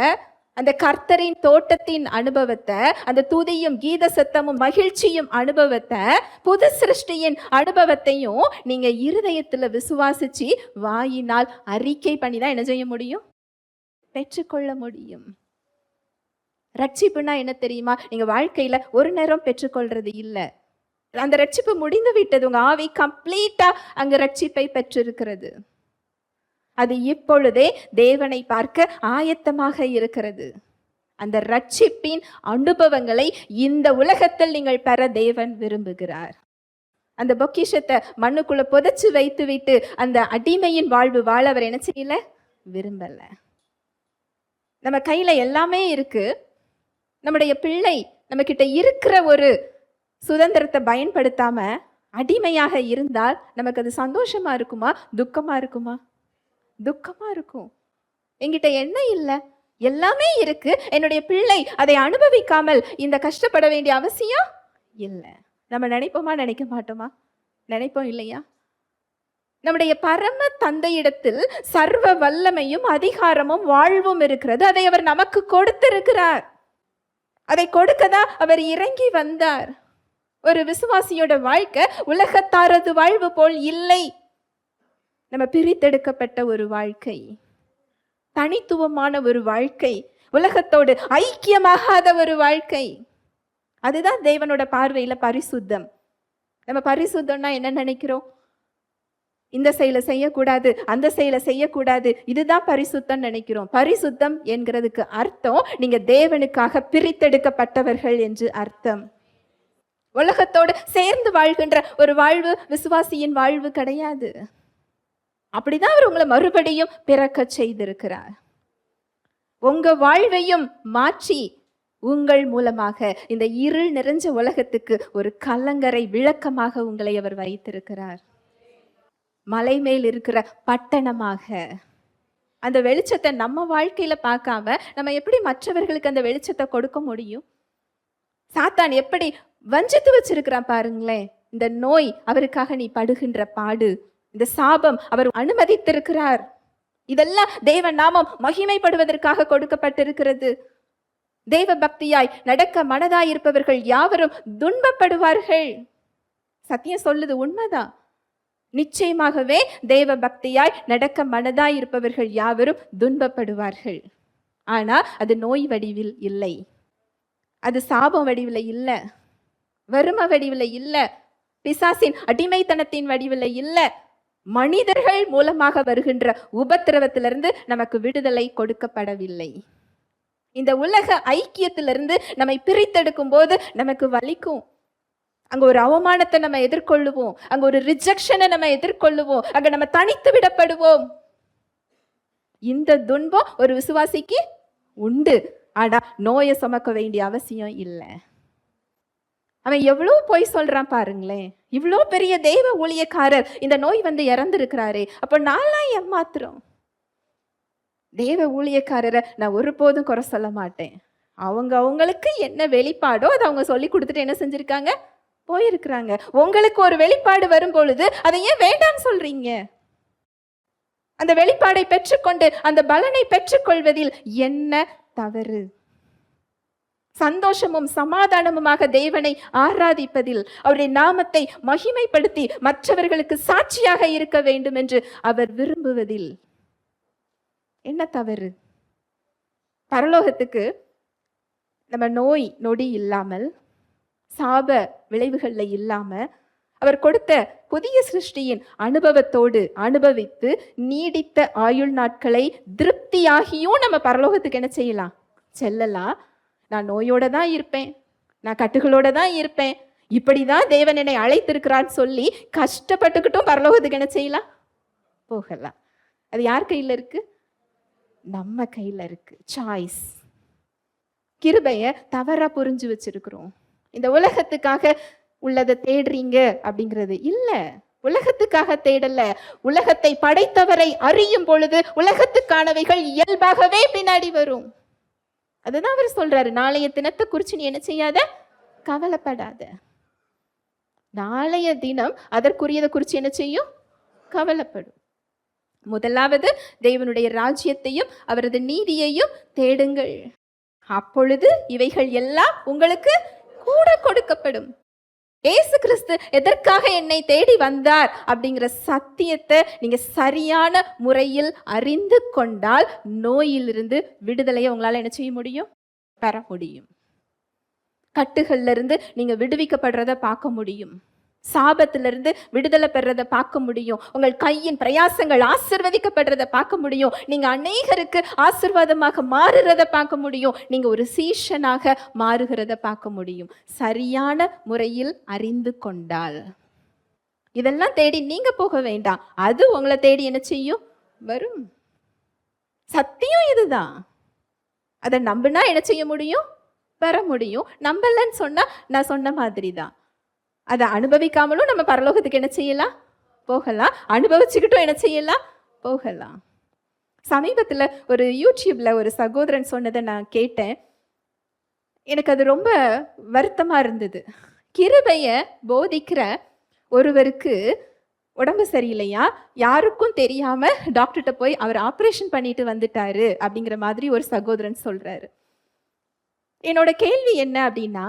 அந்த கர்த்தரின் தோட்டத்தின் அனுபவத்தை, அந்த துதியும் கீத சத்தமும் மகிழ்ச்சியும் அனுபவத்தை, புது சிருஷ்டியின் அனுபவத்தையும் நீங்க இருதயத்துல விசுவாசிச்சு வாயினால் அறிக்கை பண்ணி தான் என்ன செய்ய முடியும்? பெற்றுக்கொள்ள முடியும். ரட்சிப்புனா என்ன தெரியுமா? நீங்க வாழ்க்கையில ஒரு நேரம் பெற்றுக்கொள்றது இல்லை. அந்த ரட்சிப்பு முடிந்து விட்டது. உங்க ஆவி கம்ப்ளீட்டா அங்க ரட்சிப்பை பெற்றிருக்கிறது. அது இப்பொழுதே தேவனை பார்க்க ஆயத்தமாக இருக்கிறது. அந்த ரட்சிப்பின் அனுபவங்களை இந்த உலகத்தில் நீங்கள் பெற தேவன் விரும்புகிறார். அந்த பொக்கிஷத்தை மண்ணுக்குள்ள புதைச்சு வைத்து விட்டு அந்த அடிமையின் வாழ்வு வாழ அவர் என்ன செய்யல? விரும்பல. நம்ம கையில எல்லாமே இருக்கு. நம்முடைய பிள்ளை நம்ம கிட்ட இருக்கிற ஒரு சுதந்திரத்தை பயன்படுத்தாம அடிமையாக இருந்தால் நமக்கு அது சந்தோஷமா இருக்குமா? துக்கமா இருக்குமா? துக்கமா இருக்கும். என்கிட்ட என்ன இல்லை, எல்லாமே இருக்கு, என்னுடைய பிள்ளை அதை அனுபவிக்காமல் இந்த கஷ்டப்பட வேண்டிய அவசியம் இல்லை. நம்ம நினைப்போமா? நினைக்க மாட்டோமா? நினைப்போம் இல்லையா? நம்முடைய பரம தந்தையிடத்தில் சர்வ வல்லமையும் அதிகாரமும் வாழ்வும் இருக்கிறது. அதை அவர் நமக்கு கொடுத்திருக்கிறார். அதை கொடுக்கதான் அவர் இறங்கி வந்தார். ஒரு விசுவாசியோட வாழ்க்கை உலகத்தாரது வாழ்வு போல் இல்லை. நம்ம பிரித்தெடுக்கப்பட்ட ஒரு வாழ்க்கை, தனித்துவமான ஒரு வாழ்க்கை, உலகத்தோடு ஐக்கியமாகாத ஒரு வாழ்க்கை. அதுதான் தேவனோட பார்வையில பரிசுத்தம். நம்ம பரிசுத்தம்னா என்ன நினைக்கிறோம்? இந்த செயலை செய்யக்கூடாது, அந்த செயலை செய்யக்கூடாது, இதுதான் பரிசுத்தம் நினைக்கிறோம். பரிசுத்தம் என்கிறதுக்கு அர்த்தம் நீங்க தேவனுக்காக பிரித்தெடுக்கப்பட்டவர்கள் என்று அர்த்தம். உலகத்தோடு சேர்ந்து வாழ்கின்ற ஒரு வாழ்வு விசுவாசியின் வாழ்வு கிடையாது. அப்படிதான் அவர் உங்களை மறுபடியும் பிறக்க செய்திருக்கிறார். உங்க வாழ்வையும் மாற்றி உங்கள் மூலமாக இந்த இருள் நிறைஞ்ச உலகத்துக்கு ஒரு கலங்கரை விளக்கமாக உங்களை அவர் வைத்திருக்கிறார். மலை மேல் இருக்கிற பட்டணமாக அந்த வெளிச்சத்தை நம்ம வாழ்க்கையில பார்க்காம நம்ம எப்படி மற்றவர்களுக்கு அந்த வெளிச்சத்தை கொடுக்க முடியும்? சாத்தான் எப்படி வஞ்சித்து வச்சிருக்கிறான் பாருங்களேன். இந்த நோய் அவருக்காக நீ படுகின்ற பாடு, இந்த சாபம் அவர் அனுமதித்திருக்கிறார். இதெல்லாம் தேவ நாமம் மகிமைப்படுவதற்காக கொடுக்கப்பட்டிருக்கிறது. தேவ பக்தியாய் நடக்க மனதாய் இருப்பவர்கள் யாவரும் துன்பப்படுவார்கள். சத்தியம் சொல்லுது, உண்மைதான். நிச்சயமாகவே தேவ பக்தியாய் நடக்க மனதாய் இருப்பவர்கள் யாவரும் துன்பப்படுவார்கள். ஆனா அது நோய் வடிவில் இல்லை, அது சாபம் வடிவில் இல்லை, வறுமை வடிவில் இல்லை, பிசாசின் அடிமைத்தனத்தின் வடிவில் இல்லை. மனிதர்கள் மூலமாக வருகின்ற உபத்திரவத்திலிருந்து நமக்கு விடுதலை கொடுக்கப்படவில்லை. இந்த உலக ஐக்கியத்திலிருந்து நம்மை பிரித்தெடுக்கும் போது நமக்கு வலிக்கும். அங்க ஒரு அவமானத்தை நம்ம எதிர்கொள்ளுவோம், அங்க ஒரு ரிஜெக்ஷனை நம்ம எதிர்கொள்ளுவோம், அங்க நம்ம தனித்து விடப்படுவோம். இந்த துன்பம் ஒரு விசுவாசிக்கு உண்டு. ஆனா நோயை சுமக்க வேண்டிய அவசியம் இல்லை. அவன் எவ்வளவு பொய் சொல்றான் பாருங்களேன். இவ்வளோ பெரிய தெய்வ ஊழியக்காரர் இந்த நோய் வந்து இறந்திருக்கிறாரே, அப்போ நான்லாம் ஏமாத்துறோம். தேவ ஊழியக்காரரை நான் ஒருபோதும் குறை சொல்ல மாட்டேன். அவங்களுக்கு என்ன வெளிப்பாடோ அதை அவங்க சொல்லி கொடுத்துட்டு என்ன செஞ்சிருக்காங்க? போயிருக்கிறாங்க. உங்களுக்கு ஒரு வெளிப்பாடு வரும் பொழுது அதை ஏன் வேண்டான்னு சொல்றீங்க? அந்த வெளிப்பாடை பெற்றுக்கொண்டு அந்த பலனை பெற்றுக்கொள்வதில் என்ன தவறு? சந்தோஷமும் சமாதானமுமாக தேவனை ஆராதிப்பதில், அவருடைய நாமத்தை மகிமைப்படுத்தி மற்றவர்களுக்கு சாட்சியாக இருக்க வேண்டும் என்று அவர் விரும்புவதில் என்ன தவறு? பரலோகத்துக்கு நம்ம நோய் நொடி இல்லாமல், சாப விளைவுகள்ல இல்லாம, அவர் கொடுத்த புதிய சிருஷ்டியின் அனுபவத்தோடு அனுபவித்து நீடித்த ஆயுள் நாட்களை திருப்தியாகியும் நம்ம பரலோகத்துக்கு என்ன செய்யலாம்? செல்லலாம். நான் நோயோட தான் இருப்பேன், நான் கட்டுகளோட தான் இருப்பேன், இப்படிதான் தேவன் என்னை அழைத்திருக்கிறான்னு சொல்லி கஷ்டப்பட்டுக்கிட்டும் பரலோகத்துக்கு என்ன செய்யலாம்? போகலாம். அது யார் கையில் இருக்கு? நம்ம கையில இருக்கு. சாய்ஸ். கிருபைய தவறா புரிஞ்சு வச்சிருக்கிறோம். இந்த உலகத்துக்காக உள்ளதை தேடுறீங்க அப்படிங்கிறது இல்ல. உலகத்துக்காக தேடல. உலகத்தை படைத்தவரை அறியும் பொழுது உலகத்துக்கானவைகள் இயல்பாகவே பின்னாடி வரும். அதுதான் அவர் சொல்றாரு, நாளைய தினத்தை குறிச்சு நீ என்ன செய்யாத, கவலைப்படாத. நாளைய தினம் அதற்குரியதை குறிச்சு என்ன செய்யும், கவலைப்படும். முதலாவது தேவனுடைய ராஜ்யத்தையும் அவரது நீதியையும் தேடுங்கள், அப்பொழுது இவைகள் எல்லாம் உங்களுக்கு கூட கொடுக்கப்படும். இயேசு கிறிஸ்து எதற்காக என்னை தேடி வந்தார் அப்படிங்கிற சத்தியத்தை நீங்க சரியான முறையில் அறிந்து கொண்டால் நோயிலிருந்து விடுதலையை உங்களால என்ன செய்ய முடியும், பெற முடியும். கட்டுகள்ல இருந்து நீங்க விடுவிக்கப்படுறத பார்க்க முடியும். சாபத்திலிருந்து விடுதலை பெறதை பார்க்க முடியும். உங்கள் கையின் பிரயாசங்கள் ஆசீர்வதிக்கப்படுறதை பார்க்க முடியும். நீங்க அநேகருக்கு ஆசீர்வாதமாக மாறுறதை பார்க்க முடியும். நீங்க ஒரு சீஷனாக மாறுகிறத பார்க்க முடியும், சரியான முறையில் அறிந்து கொண்டால். இதெல்லாம் தேடி நீங்க போக வேண்டாம், அது உங்களை தேடி என்ன செய்யும், வரும். சத்தியம் இதுதான். அதை நம்பினா என்ன செய்ய முடியும், பெற முடியும். நம்பலன்னு சொன்னா நான் சொன்ன மாதிரி தான். அதை அனுபவிக்காமலும் நம்ம பரலோகத்துக்கு என்ன செய்யலாம், போகலாம். அனுபவிச்சுக்கிட்டும் என்ன செய்யலாம், போகலாம். சமீபத்தில் ஒரு யூடியூப்ல ஒரு சகோதரன் சொன்னதை நான் கேட்டேன். எனக்கு அது ரொம்ப வருத்தமா இருந்தது. கிருபைய போதிக்கிற ஒருவருக்கு உடம்பு சரியில்லையா, யாருக்கும் தெரியாம டாக்டர்கிட்ட போய் அவர் ஆப்ரேஷன் பண்ணிட்டு வந்துட்டாரு அப்படிங்கிற மாதிரி ஒரு சகோதரன் சொல்றாரு. என்னோட கேள்வி என்ன அப்படின்னா,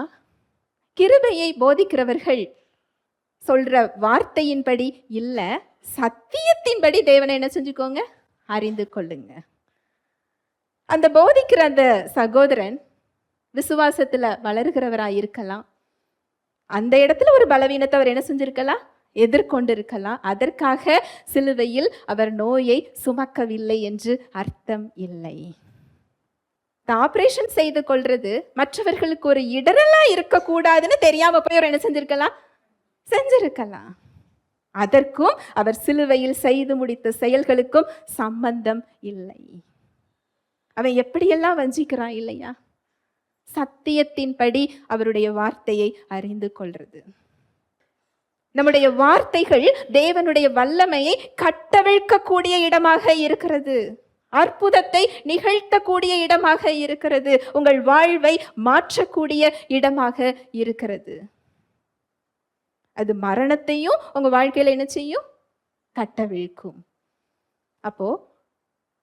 கிருபையை போதிக்கிறவர்கள் சொல்ற வார்த்தையின்படி இல்ல, சத்தியத்தின்படி தேவனை என்ன செஞ்சுக்கோங்க, அறிந்து கொள்ளுங்க. அந்த போதிக்கிற அந்த சகோதரன் விசுவாசத்துல வளர்கிறவராய் இருக்கலாம். அந்த இடத்துல ஒரு பலவீனத்தை அவர் என்ன செஞ்சிருக்கலாம், எதிர்கொண்டு இருக்கலாம். அதற்காக சிலுவையில் அவர் நோயை சுமக்கவில்லை என்று அர்த்தம் இல்லை. ஆபரேஷன் செய்து கொள்றது மற்றவர்களுக்கு ஒரு இடரலா இருக்கக்கூடாதுன்னு தெரியாம போய் அவர் என்ன செஞ்சிருக்கலாம். அதற்கும் அவர் சிலுவையில் செய்து முடித்த செயல்களுக்கும் சம்பந்தம் இல்லை. அவன் எப்படியெல்லாம் வஞ்சிக்கிறான் இல்லையா. சத்தியத்தின்படி அவருடைய வார்த்தையை அறிந்து கொள்றது. நம்முடைய வார்த்தைகள் தேவனுடைய வல்லமையை கட்டவிழ்க்கக்கூடிய இடமாக இருக்கிறது. அற்புதத்தை நிகழ்த்தக்கூடிய இடமாக இருக்கிறது. உங்கள் வாழ்வை மாற்றக்கூடிய இடமாக இருக்கிறது. அது மரணத்தையும் உங்க வாழ்க்கையில என்ன செய்யும், கட்டவிழ்க்கும். அப்போ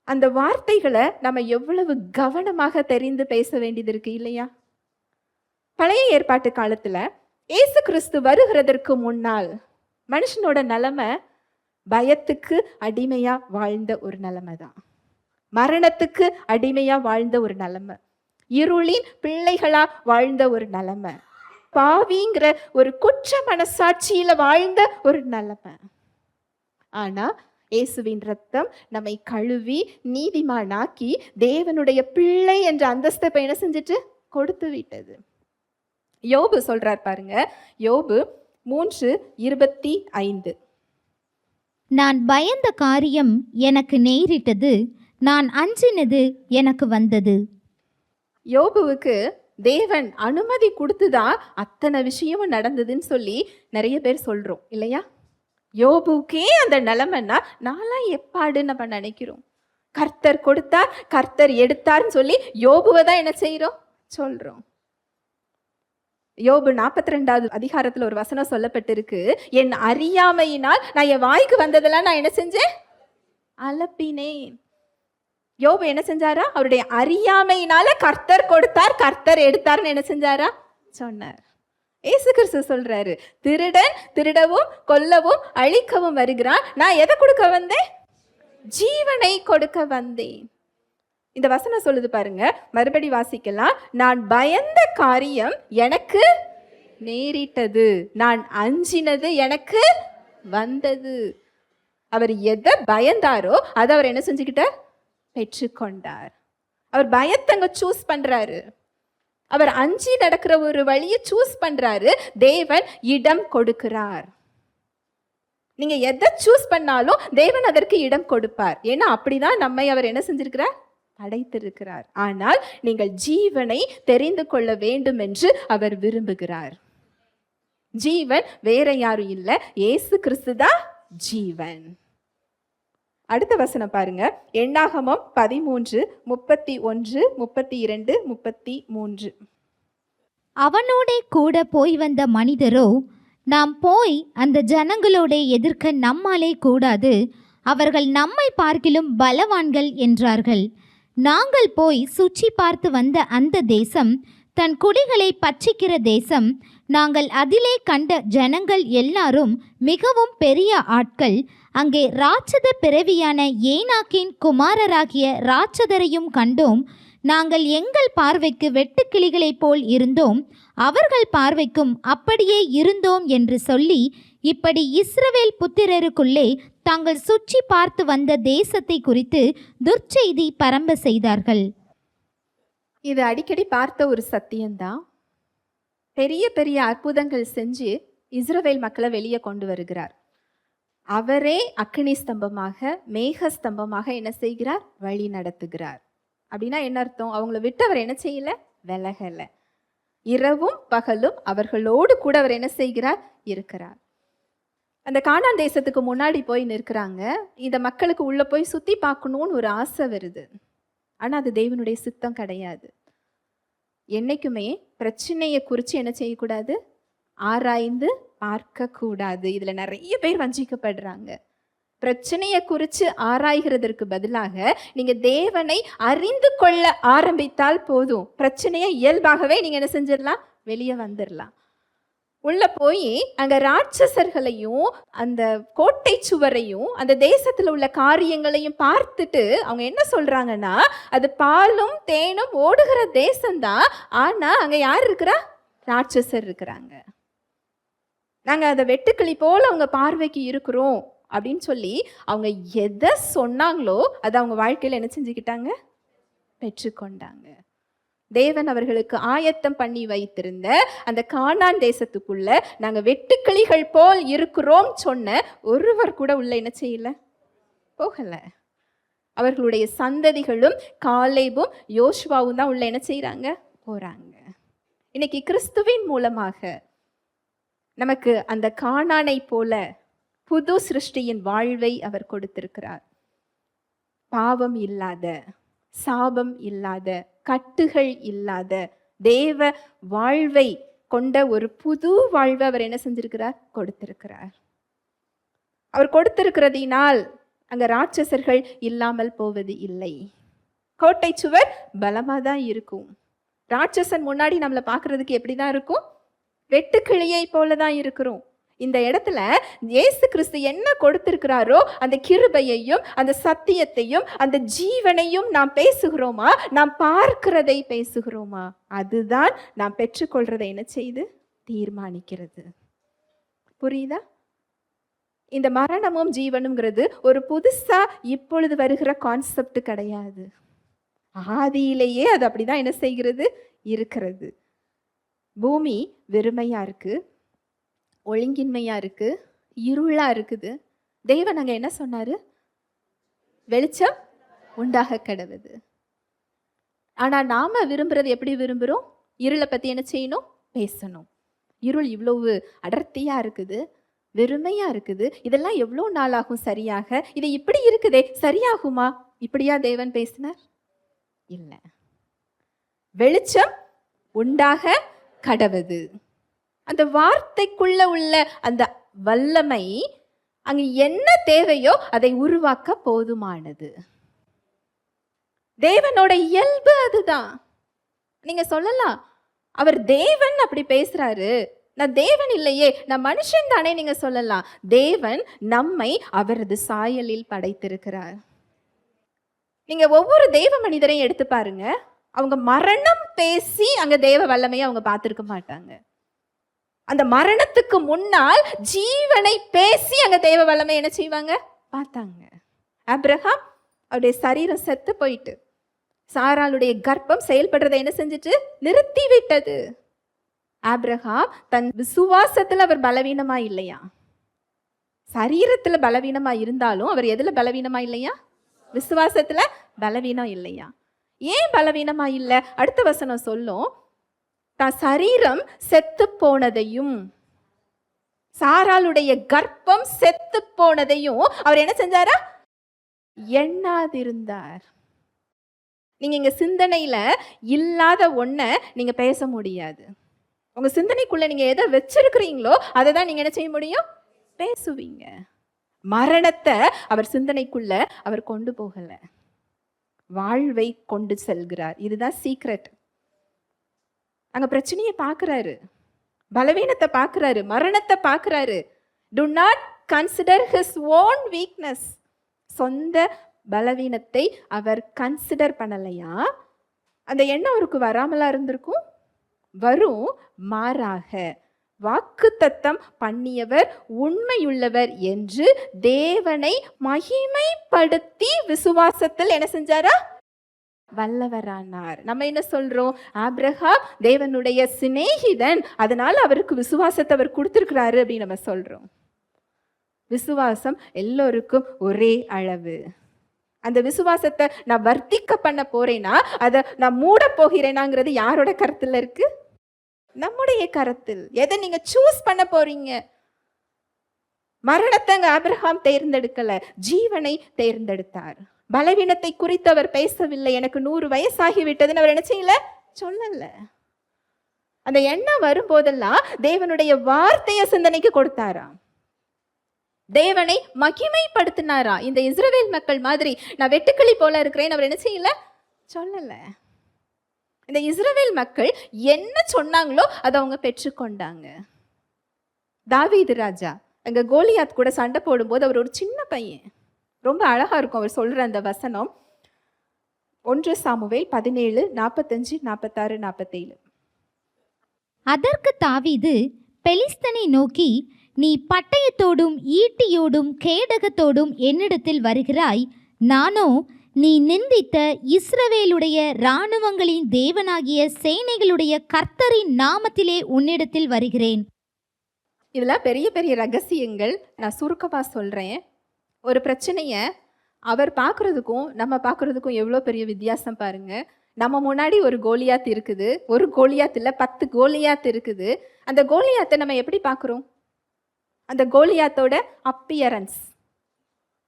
அந்த வார்த்தைகளை நம்ம எவ்வளவு கவனமாக தெரிந்து பேச வேண்டியது இருக்கு இல்லையா. பழைய ஏற்பாட்டு காலத்துல இயேசு கிறிஸ்து வருகிறதற்கு முன்னால் மனுஷனோட நிலைமை பயத்துக்கு அடிமையா வாழ்ந்த ஒரு நிலைமை தான். மரணத்துக்கு அடிமையா வாழ்ந்த ஒரு நிலைமை, இருளின் பிள்ளைகளா வாழ்ந்த ஒரு நிலைமை, பாவிங்கிற ஒரு குற்ற மனசாட்சியில வாழ்ந்த ஒரு நிலைமை. ஆனா இயேசுவின் ரத்தம் நம்மை கழுவி நீதிமானாக்கி தேவனுடைய பிள்ளை என்ற அந்தஸ்தை என்ன செஞ்சுட்டு கொடுத்து விட்டது. யோபு சொல்றார் பாருங்க, யோபு 3:25. நான் பயந்த காரியம் எனக்கு நேரிட்டது, நான் அஞ்சினது எனக்கு வந்தது. யோபுவுக்கு தேவன் அனுமதி கொடுத்துதான் அத்தனை விஷயமும் நடந்ததுன்னு சொல்லி நிறைய பேர் சொல்றோம் இல்லையா. யோபுக்கே அந்த நிலைமைன்னா நான்லாம் எப்பாடு நம்ம நினைக்கிறோம். கர்த்தர் கொடுத்தார், கர்த்தர் எடுத்தார்னு சொல்லி யோபுவை தான் என்ன செய்யறோம், சொல்றோம். யோபு 42வது அதிகாரத்துல ஒரு வசனம் சொல்லப்பட்டிருக்கு, என் அறியாமையினால் நான் என் வாய்க்கு வந்ததெல்லாம் நான் என்ன செஞ்சேன், அலப்பினேன். யோபு என்ன செஞ்சாரா, அவருடைய அறியாமையினால கர்த்தர் கொடுத்தார், கர்த்தர் எடுத்தார்னு என்ன செஞ்சாரா சொன்னார். இயேசு கிறிஸ்து சொல்றாரு, திருடன் திருடவும் கொல்லவும் அழிக்கவும் வருகிறான், நான் எதை கொடுக்க வந்தேன், ஜீவனை கொடுக்க வந்தேன். இந்த வசனம் சொல்லுது பாருங்க, மறுபடி வாசிக்கலாம். நான் பயந்த காரியம் எனக்கு நேரிட்டது, நான் அஞ்சினது எனக்கு வந்தது. அவர் எதை பயந்தாரோ அதை அவர் என்ன செஞ்சுக்கிட்டார், பெற்றுக்கொண்டார். அவர் பயத்தங்க சூஸ் பண்றாரு, அவர் அஞ்சி நடக்கிற ஒரு வழியை சூஸ் பண்றாரு. தேவன் இடம் கொடுக்கிறார். நீங்க எதை சூஸ் பண்ணாலும் தேவன் அதற்கு இடம் கொடுப்பார். ஏன்னா அப்படிதான் நம்மை அவர் என்ன செஞ்சிருக்கிறார், படைத்திருக்கிறார். ஆனால் நீங்கள் ஜீவனை தெரிந்து கொள்ள வேண்டும் என்று அவர் விரும்புகிறார். ஜீவன் வேற யாரும் இல்ல, இயேசு கிறிஸ்து தான் ஜீவன். அடுத்த வசனம் பாருங்க, எண்ணாகமம் 13:31, 32, 33. அவனோடே கூட போய் வந்த மனிதரோ, நாம் போய் அந்த ஜனங்களோட எதிர்க்க நம்மாலே கூடாது, அவர்கள் நம்மை பார்க்கிலும் பலவான்கள் என்றார்கள். நாங்கள் போய் சுற்றி பார்த்து வந்த அந்த தேசம் தன் குடிகளை பட்சிக்கிற தேசம். நாங்கள் அதிலே கண்ட ஜனங்கள் எல்லாரும் மிகவும் பெரிய ஆட்கள். அங்கே ராட்சத பிறவியான ஏனாக்கின் குமாரராகிய ராட்சதரையும் கண்டோம். நாங்கள் எங்கள் பார்வைக்கு வெட்டுக்கிளிகளைப் போல் இருந்தோம், அவர்கள் பார்வைக்கும் அப்படியே இருந்தோம் என்று சொல்லி, இப்படி இஸ்ரவேல் புத்திரருக்குள்ளே தாங்கள் சுற்றி பார்த்து வந்த தேசத்தை குறித்து துர்ச்செய்தி பரம்ப செய்தார்கள். இது அடிக்கடி பார்த்த ஒரு சத்தியம்தான். பெரிய பெரிய அற்புதங்கள் செஞ்சு இஸ்ரவேல் மக்களை வெளியே கொண்டு வருகிறார். அவரே அக்கினி ஸ்தம்பமாக, மேக ஸ்தம்பமாக என்ன செய்கிறார்? வழி நடத்துகிறார். அப்படின்னா என்ன அர்த்தம்? அவங்கள விட்டு அவர் என்ன செய்யல? விலகல. இரவும் பகலும் அவர்களோடு கூட அவர் என்ன செய்கிறார்? இருக்கிறார். அந்த கானான் தேசத்துக்கு முன்னாடி போய் நிற்கிறாங்க. இந்த மக்களுக்கு உள்ள போய் சுத்தி பார்க்கணும்னு ஒரு ஆசை வருது. ஆனா அது தேவனுடைய சித்தம் கிடையாது. என்னைக்குமே பிரச்சனையை குறித்து என்ன செய்யக்கூடாது? ஆராய்ந்து பார்க்கக்கூடாது. இதுல நிறைய பேர் வஞ்சிக்கப்படுறாங்க. பிரச்சனையை குறித்து ஆராய்கிறதற்கு பதிலாக நீங்க தேவனை அறிந்து கொள்ள ஆரம்பித்தால் போதும், பிரச்சனையை இயல்பாகவே நீங்க என்ன செஞ்சிடலாம்? வெளியே வந்துடலாம். உள்ள போய் அங்க ராட்சசர்களையும் அந்த கோட்டை சுவரையும் அந்த தேசத்துல உள்ள காரியங்களையும் பார்த்துட்டு அவங்க என்ன சொல்றாங்கன்னா, அது பாலும் தேனும் ஓடுகிற தேசம்தான், ஆனா அங்க யார் இருக்கிறா? ராட்சசர் இருக்கிறாங்க. நாங்க அதை வெட்டுக்கிளி போல அவங்க பார்வைக்கு இருக்கிறோம் அப்படின்னு சொல்லி அவங்க எதை சொன்னாங்களோ அதை அவங்க வாழ்க்கையில என்ன செஞ்சுக்கிட்டாங்க? பெற்றுக்கொண்டாங்க. தேவன் அவர்களுக்கு ஆயத்தம் பண்ணி வைத்திருந்த அந்த கானான் தேசத்துக்குள்ள நாங்க வெட்டுக்கிளிகள் போல் இருக்கிறோம் சொன்ன ஒருவர் கூட உள்ள என்ன செய்யல? போகல. அவர்களுடைய சந்ததிகளும் காலேபும் யோசுவாவும் தான் உள்ள என்ன செய்யறாங்க? போறாங்க. இன்னைக்கு கிறிஸ்துவின் மூலமாக நமக்கு அந்த கானானை போல புது சிருஷ்டியின் வாழ்வை அவர் கொடுத்திருக்கிறார். பாவம் இல்லாத, சாபம் இல்லாத, கட்டுகள் இல்லாத தேவ வாழ்வை கொண்ட ஒரு புது வாழ்வை அவர் என்ன செஞ்சிருக்கிறார்? கொடுத்திருக்கிறார். அவர் கொடுத்திருக்கிறதினால் அங்க ராட்சசர்கள் இல்லாமல் போவது இல்லை. கோட்டை சுவர் பலமா தான் இருக்கும். ராட்சசன் முன்னாடி நம்மளை பார்க்கறதுக்கு எப்படிதான் இருக்கும்? வெட்டுக்கிளியை போலதான் இருக்கிறோம். இந்த இடத்துல இயேசு கிறிஸ்து என்ன கொடுத்திருக்கிறாரோ அந்த கிருபையையும் அந்த சத்தியத்தையும் அந்த ஜீவனையும் நாம் பேசுகிறோமா? நாம் பார்க்கிறதை பேசுகிறோமா? அதுதான் நாம் பெற்றுக்கொள்றதை என்ன செய்து தீர்மானிக்கிறது. புரியுதா? இந்த மரணமும் ஜீவனுங்கிறது ஒரு புதுசா இப்பொழுது வருகிற கான்செப்ட் கிடையாது. ஆதியிலேயே அது அப்படிதான் என்ன செய்கிறது? இருக்கிறது. பூமி வெறுமையா இருக்கு, ஒழுங்கின்மையா இருக்கு, இருளா இருக்குது. தேவன் அங்க என்ன சொன்னாரு? வெளிச்சம் உண்டாக கடவுது. ஆனா நாம விரும்புறது எப்படி விரும்புறோம்? இருளை பத்தி என்ன செய்யணும்? பேசணும். இருள் இவ்வளவு அடர்த்தியா இருக்குது, வெறுமையா இருக்குது, இதெல்லாம் எவ்வளோ நாள் ஆகும் சரியாக? இது இப்படி இருக்குதே, சரியாகுமா? இப்படியா தேவன் பேசினார்? இல்லை. வெளிச்சம் உண்டாக கடவுது. அந்த வார்த்தைக்குள்ள உள்ள அந்த வல்லமை அங்க என்ன தேவையோ அதை உருவாக்க போதுமானது. தேவனோட இயல்பு அதுதான். நீங்க சொல்லலாம், அவர் தேவன் அப்படி பேசுறாரு, நான் தேவன் இல்லையே, நான் மனுஷன் தானே. நீங்க சொல்லலாம், தேவன் நம்மை அவரது சாயலில் படைத்திருக்கிறார். நீங்க ஒவ்வொரு தேவ மனிதரையும் எடுத்து பாருங்க, அவங்க மரணம் பேசி அங்க தேவ வல்லமையை அவங்க பார்த்திருக்க மாட்டாங்க. அந்த மரணத்துக்கு முன்னால் ஜீவனை பேசி அங்க தேவ வல்லமை என்ன செய்வாங்க? பார்த்தாங்க. ஆபிரகாம் அவருடைய சரீரம் செத்து போயிட்டு சாராளுடைய கர்ப்பம் செயல்படுறதை என்ன செஞ்சுட்டு நிறுத்தி விட்டது. ஆபிரகாம் தன் விசுவாசத்துல அவர் பலவீனமா இல்லையா? சரீரத்துல பலவீனமா இருந்தாலும் அவர் எதுல பலவீனமா இல்லையா? விசுவாசத்துல பலவீனம் இல்லையா? ஏன் பலவீனமா இல்ல? அடுத்த வசனம் சொல்லும், தான் சரீரம் செத்து போனதையும், சாராளுடைய கர்ப்பம் செத்து போனதையும் அவர் என்ன செஞ்சாரா? எண்ணாதிருந்தார். நீங்க இங்க சிந்தனையில இல்லாத ஒண்ண நீங்க பேச முடியாது. உங்க சிந்தனைக்குள்ள நீங்க எதை வச்சிருக்கிறீங்களோ அதை தான் நீங்க என்ன செய்ய முடியும்? பேசுவீங்க. மரணத்தை அவர் சிந்தனைக்குள்ள அவர் கொண்டு போகல, வாழ்வை கொண்டு செல்கிறார். இதுதான் சீக்ரெட். அங்க பிரச்சனையை பார்க்கிறாரு, பலவீனத்தை பார்க்கிறாரு, மரணத்தை பார்க்கிறாரு. Do not consider his own weakness. சொந்த பலவீனத்தை அவர் கன்சிடர் பண்ணலையா? அந்த எண்ணம் அவருக்கு வராமலா இருந்திருக்கும்? வரும். மாறாக வாக்குத்தத்தம் பண்ணியவர் உண்மையுள்ளவர் என்று தேவனை மகிமைப்படுத்தி விசுவாசத்தில் என்ன செஞ்சாரா? வல்லவரானார். நம்ம என்ன சொல்றோம்? ஆபிரகாம் தேவனுடைய சிநேகிதன், அதனால அவருக்கு விசுவாசத்தை அவர் கொடுத்திருக்கிறாரு அப்படின்னு நம்ம சொல்றோம். விசுவாசம் எல்லோருக்கும் ஒரே அளவு. அந்த விசுவாசத்தை நான் வர்த்திக்க பண்ண போறேனா, அதை நான் மூட போகிறேனாங்கிறது யாரோட கருத்துல இருக்கு? நம்முடைய கருத்தில். எதை நீங்க சூஸ் பண்ண போறீங்க? மரணத்தை ஆபிரகாம் தேர்ந்தெடுக்கல, ஜீவனை தேர்ந்தெடுத்தார். பலவீனத்தை குறித்து அவர் பேசவில்லை. எனக்கு 100 வயசாகிவிட்டதுன்னு அவர் என்ன செய்யல? சொல்லல. அந்த எண்ணம் வரும்போதெல்லாம் தேவனுடைய வார்த்தைய சிந்தனைக்கு கொடுத்தாராம். தேவனை மகிமைப்படுத்தினாரா? இந்த இஸ்ரவேல் மக்கள் மாதிரி நான் வெட்டுக்கிளி போல இருக்கிறேன் அவர் என்ன செய்யல? சொல்லல. இந்த இஸ்ரவேல் மக்கள் என்ன சொன்னாங்களோ அதை அவங்க பெற்றுக்கொண்டாங்க. தாவீது ராஜா அங்க கோலியாத் கூட சண்டை போடும்போது அவர் ஒரு சின்ன பையன். ரொம்ப அழகா இருக்கும் அவர் சொல்ற அந்த வசனம். 1 சாமுவேல் 17, 45, 46, 47. அதற்கு தாவீது பெலிஸ்தனை நோக்கி, நீ பட்டயத்தோடும் ஈட்டியோடும் கேடகத்தோடும் என்னிடத்தில் வருகிறாய், நானோ நீ நிந்தித்த இஸ்ரவேலுடைய இராணுவங்களின் தேவனாகிய சேனைகளுடைய கர்த்தரின் நாமத்திலே உன்னிடத்தில் வருகிறேன். இதெல்லாம் பெரிய பெரிய ரகசியங்கள். நான் சுருக்கமா சொல்றேன். ஒரு பிரச்சனைய அவர் பார்க்கறதுக்கும் நம்ம பார்க்கறதுக்கும் எவ்வளோ பெரிய வித்தியாசம் பாருங்க. நம்ம முன்னாடி ஒரு கோலியாத் இருக்குது, ஒரு கோலியாத் இல்லை 10 கோலியாத் இருக்குது. அந்த கோலியாத்தை நம்ம எப்படி பார்க்குறோம்? அந்த கோலியாத்தோட அப்பியரன்ஸ்,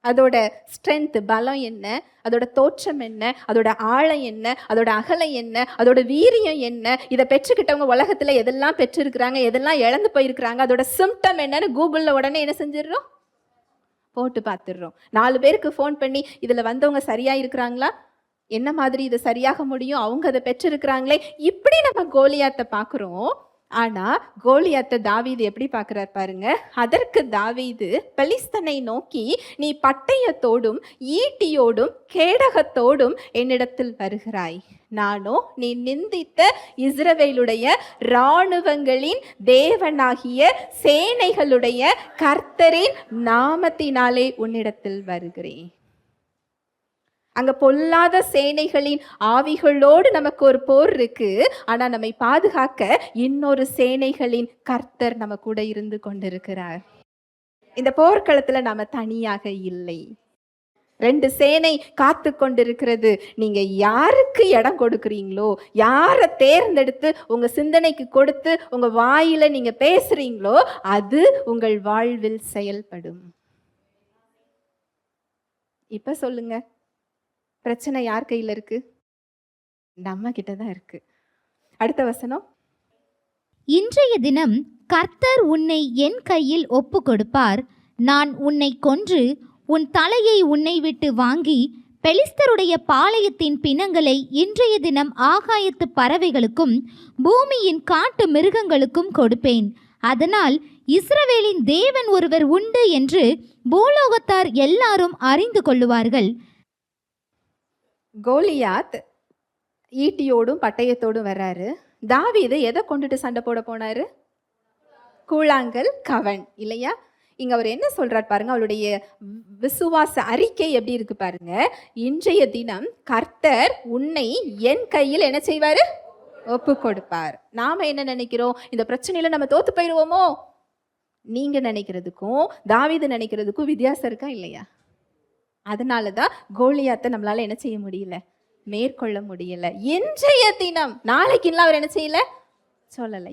அதோட ஸ்ட்ரென்த், பலம் என்ன, அதோட தோற்றம் என்ன, அதோட ஆழம் என்ன, அதோட அகலம் என்ன, அதோட வீரியம் என்ன, இதை பெற்றுக்கிட்டவங்க உலகத்தில் எதெல்லாம் பெற்றிருக்கிறாங்க, எதெல்லாம் இழந்து போயிருக்கிறாங்க, அதோட சிம்டம் என்னன்னு கூகுளில் உடனே என்ன செஞ்சிடறோம்? போட்டு பார்த்துடுறோம். 4 பேருக்கு ஃபோன் பண்ணி இதில் வந்தவங்க சரியாக இருக்கிறாங்களா, என்ன மாதிரி இது சரியாக முடியும், அவங்க அதை பெற்றிருக்கிறாங்களே, இப்படி நம்ம கோலியாத்தை பார்க்குறோம். ஆனால் கோலியாத்தை தாவீது எப்படி பார்க்குறார் பாருங்க. அதற்கு தாவீது பெலிஸ்தனை நோக்கி, நீ பட்டயத்தோடும் ஈட்டியோடும் கேடகத்தோடும் என்னிடத்தில் வருகிறாய், நானோ நீ நிந்தித்த இஸ்ரவேலுடைய இராணுவங்களின் தேவனாகிய சேனைகளுடைய கர்த்தரின் நாமத்தினாலே உன்னிடத்தில் வருகிறேன். அங்க பொல்லாத சேனைகளின் ஆவிகளோடு நமக்கு ஒரு போர் இருக்கு. ஆனா நம்மை பாதுகாக்க இன்னொரு சேனைகளின் கர்த்தர் நம்ம கூட இருந்து கொண்டிருக்கிறார். இந்த போர்க்களத்துல நாம தனியாக இல்லை. 2 சேனை காத்து கொண்டிருக்கிறது. நீங்க யாருக்கு இடம் கொடுக்குறீங்களோ, யாரை தேர்ந்தெடுத்து உங்க சிந்தனைக்கு கொடுத்து உங்க வாயில நீங்க பேசுறீங்களோ, அது உங்கள் வாழ்வில் செயல்படும். இப்ப சொல்லுங்க, பிரச்சனை யார் கையில் இருக்கு? நம்ம கிட்ட தான் இருக்கு. அடுத்த வசனம். இன்றைய தினம் கர்த்தர் உன்னை என் கையில் ஒப்பு கொடுப்பார். நான் உன்னை கொன்று உன் தலையை உன்னை விட்டு வாங்கி பெலிஸ்தருடைய பாளையத்தின் பிணங்களை இன்றைய தினம் ஆகாயத்து பறவைகளுக்கும் பூமியின் காட்டு மிருகங்களுக்கும் கொடுப்பேன். அதனால் இஸ்ரவேலின் தேவன் ஒருவர் உண்டு என்று பூலோகத்தார் எல்லாரும் அறிந்து கொள்ளுவார்கள். கோலியாத் ஈட்டியோடும் பட்டயத்தோடும் வர்றாரு. தாவீது எதை கொண்டுட்டு சண்டை போட போனாரு? கூழாங்கல், கவன் இல்லையா? இங்க அவர் என்ன சொல்றார் பாருங்க. அவருடைய விசுவாச அறிக்கை எப்படி இருக்கு பாருங்க. இன்றைய தினம் கர்த்தர் உன்னை என் கையில் என்ன செய்வாரு? ஒப்பு கொடுப்பார். நாம என்ன நினைக்கிறோம்? இந்த பிரச்சனையில நம்ம தோத்து போயிடுவோமோ? நீங்க நினைக்கிறதுக்கும் தாவீது நினைக்கிறதுக்கும் வித்தியாசம் இருக்கா இல்லையா? அதனால தான் கோலியாத்தை நம்மளால என்ன செய்ய முடியல? மேற்கொள்ள முடியல. இன்றைய தினம், நாளைக்குலாம் அவர் என்ன செய்யல சொல்லல.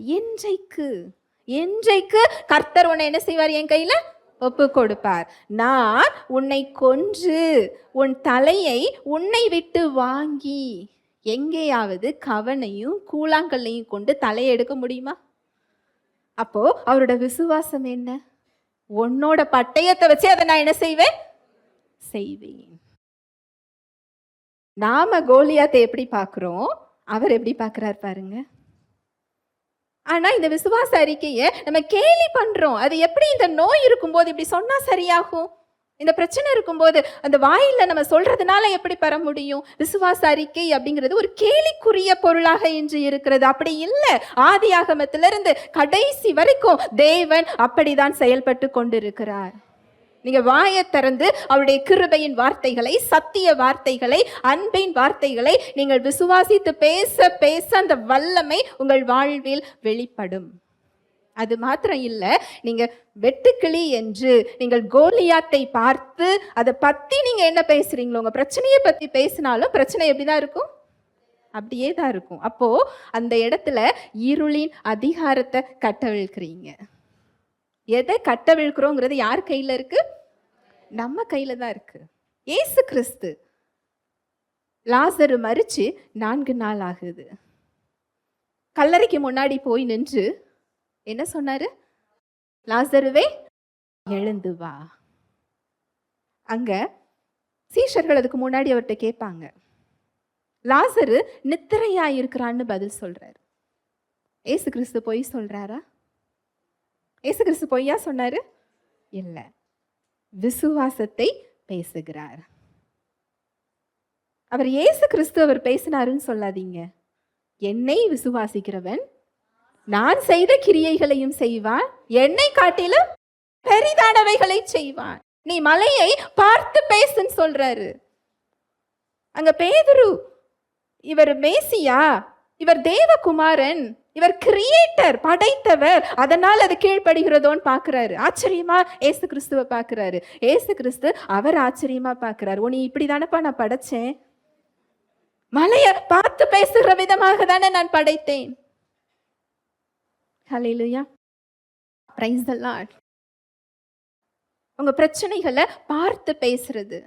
இன்றைக்கு கர்த்தர் உன்னை என்ன செய்வார்? என் கையில ஒப்பு கொடுப்பார். நான் உன்னை கொன்று உன் தலையை உன்னை விட்டு வாங்கி, எங்கேயாவது கவனையும் கூழாங்கல்லையும் கொண்டு தலையை எடுக்க முடியுமா? அப்போ அவரோட விசுவாசம் என்ன? உன்னோட பட்டயத்தை வச்சு அதை நான் என்ன செய்வேன்? நாம கோலியாத்தை எப்படி பார்க்கிறோம், அவர் எப்படி பார்க்கிறார் பாருங்க. ஆனா இந்த விசுவாச அறிக்கையை நம்ம கேலி பண்றோம். அது எப்படி இந்த நோய் இருக்கும்போது இப்படி சொன்னா சரியாகும்? இந்த பிரச்சனை இருக்கும்போது அந்த வாயில நம்ம சொல்றதுனால எப்படி பெற முடியும்? விசுவாச அறிக்கை அப்படிங்கிறது ஒரு கேலிக்குரிய பொருளாக இன்று இருக்கிறது. அப்படி இல்லை. ஆதியாகமத்திலிருந்து கடைசி வரைக்கும் தேவன் அப்படிதான் செயல்பட்டு கொண்டிருக்கிறார். நீங்க வாயை திறந்து அவருடைய கிருபையின் வார்த்தைகளை, சத்திய வார்த்தைகளை, அன்பின் வார்த்தைகளை நீங்கள் விசுவாசித்து பேச பேச அந்த வல்லமை உங்கள் வாழ்வில் வெளிப்படும். அது மாத்திரம் இல்ல, நீங்க வெட்டுக்கிளி என்று நீங்கள் கோலியாத்தை பார்த்து அதை பத்தி நீங்க என்ன பேசுறீங்களோ, உங்க பிரச்சனையை பத்தி பேசினாலும் பிரச்சனை எப்படிதான் இருக்கும்? அப்படியே தான் இருக்கும். அப்போ அந்த இடத்துல இருளின் அதிகாரத்தை கட்டவிழ்க்கிறீங்க. எதை கட்டவிழ்க்கிறோங்கிறது யார் கையில இருக்கு? நம்ம கையில தான் இருக்கு. இயேசு கிறிஸ்து லாசரு மரிச்சு 4 நாள் ஆகுது. கல்லறைக்கு முன்னாடி போய் நின்று என்ன சொன்னாரு? லாசருவே எழுந்து வா. அங்க சீஷர்கள் அதுக்கு முன்னாடி அவர்கிட்ட கேட்பாங்க, லாசரு நித்திரையா இருக்கிறான்னு பதில் சொல்றாரு. ஏசு கிறிஸ்து பொய் சொல்றாரா? ஏசு கிறிஸ்து பொய்யா சொன்னாரு? இல்லை, விசுவாசத்தை பேசுகிறார். அவர் ஏசு கிறிஸ்து அவர் பேசினாருன்னு சொல்லாதீங்க. என்னை விசுவாசிக்கிறவன் நான் செய்த கிரியைகளையும் செய்வான், என்னை காட்டிலும் பெரிதானவைகளை செய்வான். நீ மலையை பார்த்து பேசுன்னு சொல்றாரு. அங்க பேதுரு, இவர் மேசியா, இவர் தேவகுமாரன், இவர் கிரியேட்டர், படைத்தவர், அதனால் அது கீழ்ப்படுகிறதோன்னு பாக்குறாரு. ஆச்சரியமா ஏசு கிறிஸ்துவ பாக்குறாரு. ஏசு கிறிஸ்து அவர் ஆச்சரியமா பாக்குறாரு. உன்னை இப்படிதானப்பா நான் படைச்சேன், மலைய பார்த்து பேசுகிற விதமாக தானே நான் படைத்தேன். ஹல்லேலூயா, பிரைஸ் தி லார்ட். உங்க பிரச்சனைகளை பார்த்து பேசுறது.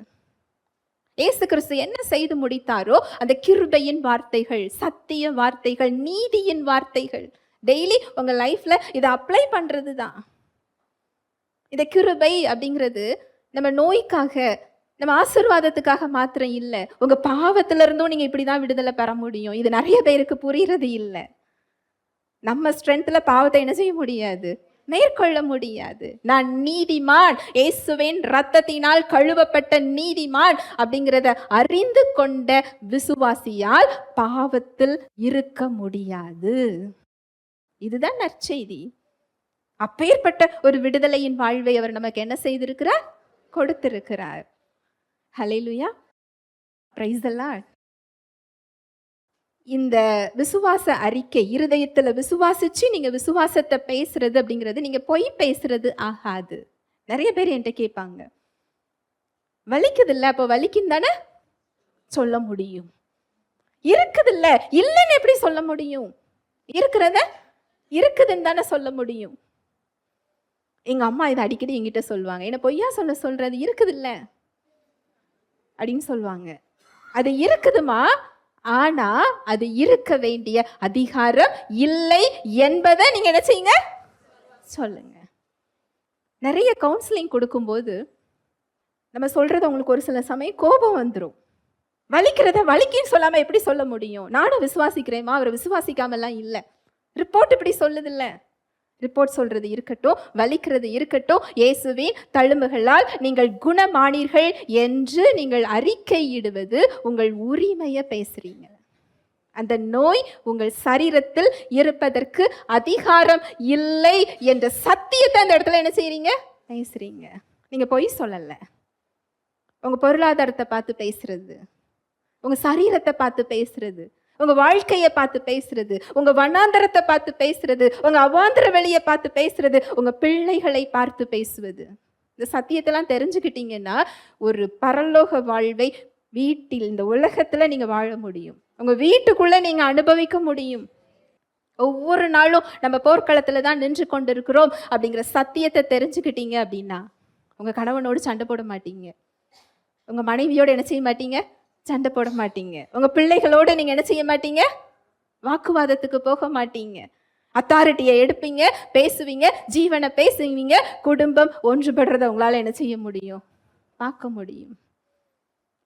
ஏசு கிறிஸ்து என்ன செய்து முடித்தாரோ அந்த கிருபையின் வார்த்தைகள், சத்திய வார்த்தைகள், நீதியின் வார்த்தைகள், டெய்லி உங்க லைஃப்ல இதை அப்ளை பண்றது தான். இந்த கிருபை அப்படிங்கிறது நம்ம நோய்க்காக, நம்ம ஆசீர்வாதத்துக்காக மாத்திரம் இல்லை. உங்க பாவத்துல இருந்தும் நீங்க இப்படிதான் விடுதலை பெற முடியும். இது நிறைய பேருக்கு புரியுறது இல்லை. நம்ம ஸ்ட்ரென்த்ல பாவத்தை என்ன செய்ய முடியாது, மேற்கொள்ள முடியாது. நான் நீதிமான், இயேசுவின் இரத்தத்தினால் கழுவப்பட்ட நீதிமான் அப்படிங்கிறத அறிந்து கொண்ட விசுவாசியால் பாவத்தில் இருக்க முடியாது. இதுதான் நற்செய்தி. அப்பேற்பட்ட ஒரு விடுதலையின் வாழ்வை அவர் நமக்கு என்ன செய்திருக்கிறார்? கொடுத்திருக்கிறார். ஹல்லேலூயா, பிரைஸ் தி லார்ட். இந்த விசுவாச அறிக்கை, இருதயத்துல விசுவாசிச்சு நீங்க விசுவாசத்தை பேசுறது அப்படிங்கிறது, நீங்க பொய் பேசுறது ஆகாது. நிறைய பேர் என்கிட்ட கேட்பாங்க, வலிக்குது இல்ல, அப்போ வலிக்குன்னு தானே சொல்ல முடியும். இருக்குது இல்ல, இல்லைன்னு எப்படி சொல்ல முடியும்? இருக்கிறத இருக்குதுன்னு தானே சொல்ல முடியும். எங்க அம்மா இதை அடிக்கடி என்கிட்ட சொல்லுவாங்க, என்ன பொய்யா சொல்றது, இருக்குது இல்ல அப்படின்னு சொல்லுவாங்க. அது இருக்குதுமா, ஆனா அது இருக்க வேண்டிய அதிகாரம் இல்லை என்பதை நீங்க என்ன செய்யுங்க, சொல்லுங்க. நிறைய கவுன்சிலிங் கொடுக்கும்போது நம்ம சொல்றது உங்களுக்கு ஒரு சில சமயம் கோபம் வந்துடும். வலிக்கிறத வலிக்குன்னு சொல்லாம எப்படி சொல்ல முடியும்? நானும் விசுவாசிக்கிறேமா, அவரை விசுவாசிக்காமலாம் இல்லை, ரிப்போர்ட் இப்படி சொல்லுது இல்ல. ரிப்போர்ட் சொல்றது இருக்கட்டும், வலிக்கிறது இருக்கட்டும், இயேசுவின் தழும்புகளால் நீங்கள் குணமானீர்கள் என்று நீங்கள் அறிக்கையிடுவது உங்கள் உரிமையை பேசுறீங்க. அந்த நோய் உங்கள் சரீரத்தில் இருப்பதற்கு அதிகாரம் இல்லை என்ற சத்தியத்தை அந்த இடத்துல என்ன செய்றீங்க, பேசுறீங்க. நீங்க பொய் சொல்லல. உங்க பொருளாதாரத்தை பார்த்து பேசுறது, உங்க சரீரத்தை பார்த்து பேசுறது, உங்க வாழ்க்கையை பார்த்து பேசுறது, உங்க வனாந்தரத்தை பார்த்து பேசுறது, உங்க அவாந்தர வெளியை பார்த்து பேசுறது, உங்க பிள்ளைகளை பார்த்து பேசுவது. இந்த சத்தியத்தெல்லாம் தெரிஞ்சுக்கிட்டீங்கன்னா ஒரு பரலோக வாழ்வை வீட்டில் இந்த உலகத்துல நீங்க வாழ முடியும். உங்க வீட்டுக்குள்ள நீங்க அனுபவிக்க முடியும். ஒவ்வொரு நாளும் நம்ம போர்க்களத்துல தான் நின்று கொண்டிருக்கிறோம் அப்படிங்கிற சத்தியத்தை தெரிஞ்சுக்கிட்டீங்க அப்படின்னா உங்க கணவனோடு சண்டை போட மாட்டீங்க. உங்க மனைவியோட என்ன செய்ய மாட்டீங்க? சண்டை போட மாட்டீங்க. உங்க பிள்ளைகளோட நீங்க என்ன செய்ய மாட்டீங்க? வாக்குவாதத்துக்கு போக மாட்டீங்க. அத்தாரிட்டியை எடுப்பீங்க, பேசுவீங்க, ஜீவனை பேசுவீங்க. குடும்பம் ஒன்றுபடுறத உங்களால என்ன செய்ய முடியும்? பார்க்க முடியும்.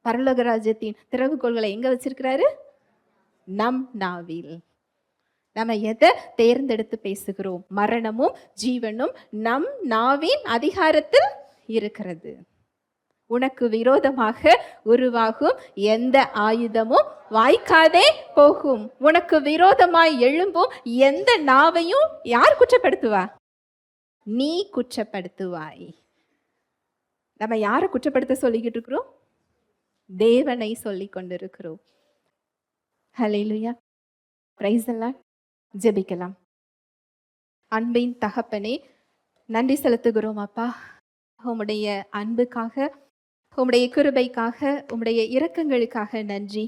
பரலோக ராஜ்யத்தின் திறவுகோல்களை எங்க வச்சிருக்கிறாரு? நம் நாவில். நம்ம எதை தேர்ந்தெடுத்து பேசுகிறோம்? மரணமும் ஜீவனும் நம் நாவின் அதிகாரத்தில் இருக்கிறது. உனக்கு விரோதமாக உருவாகும் எந்த ஆயுதமும் வாய்க்காதே போகும். உனக்கு விரோதமாய் எழும்பும் எந்த நாவையும் யார் குற்றப்படுத்துவா? நீ குற்றப்படுத்துவாய். நம்ம யாரை குற்றப்படுத்த சொல்லிக்கிட்டு இருக்கிறோம்? தேவனை சொல்லி கொண்டிருக்கிறோம். ஹல்லேலூயா. Praise the Lord. ஜெபிக்கலாம். அன்பின் தகப்பனே, நன்றி செலுத்துகிறோம் அப்பா. உம்முடைய அன்புக்காக, உம்முடைய கிருபைக்காக, உம்முடைய இரக்கங்களுக்காக நன்றி.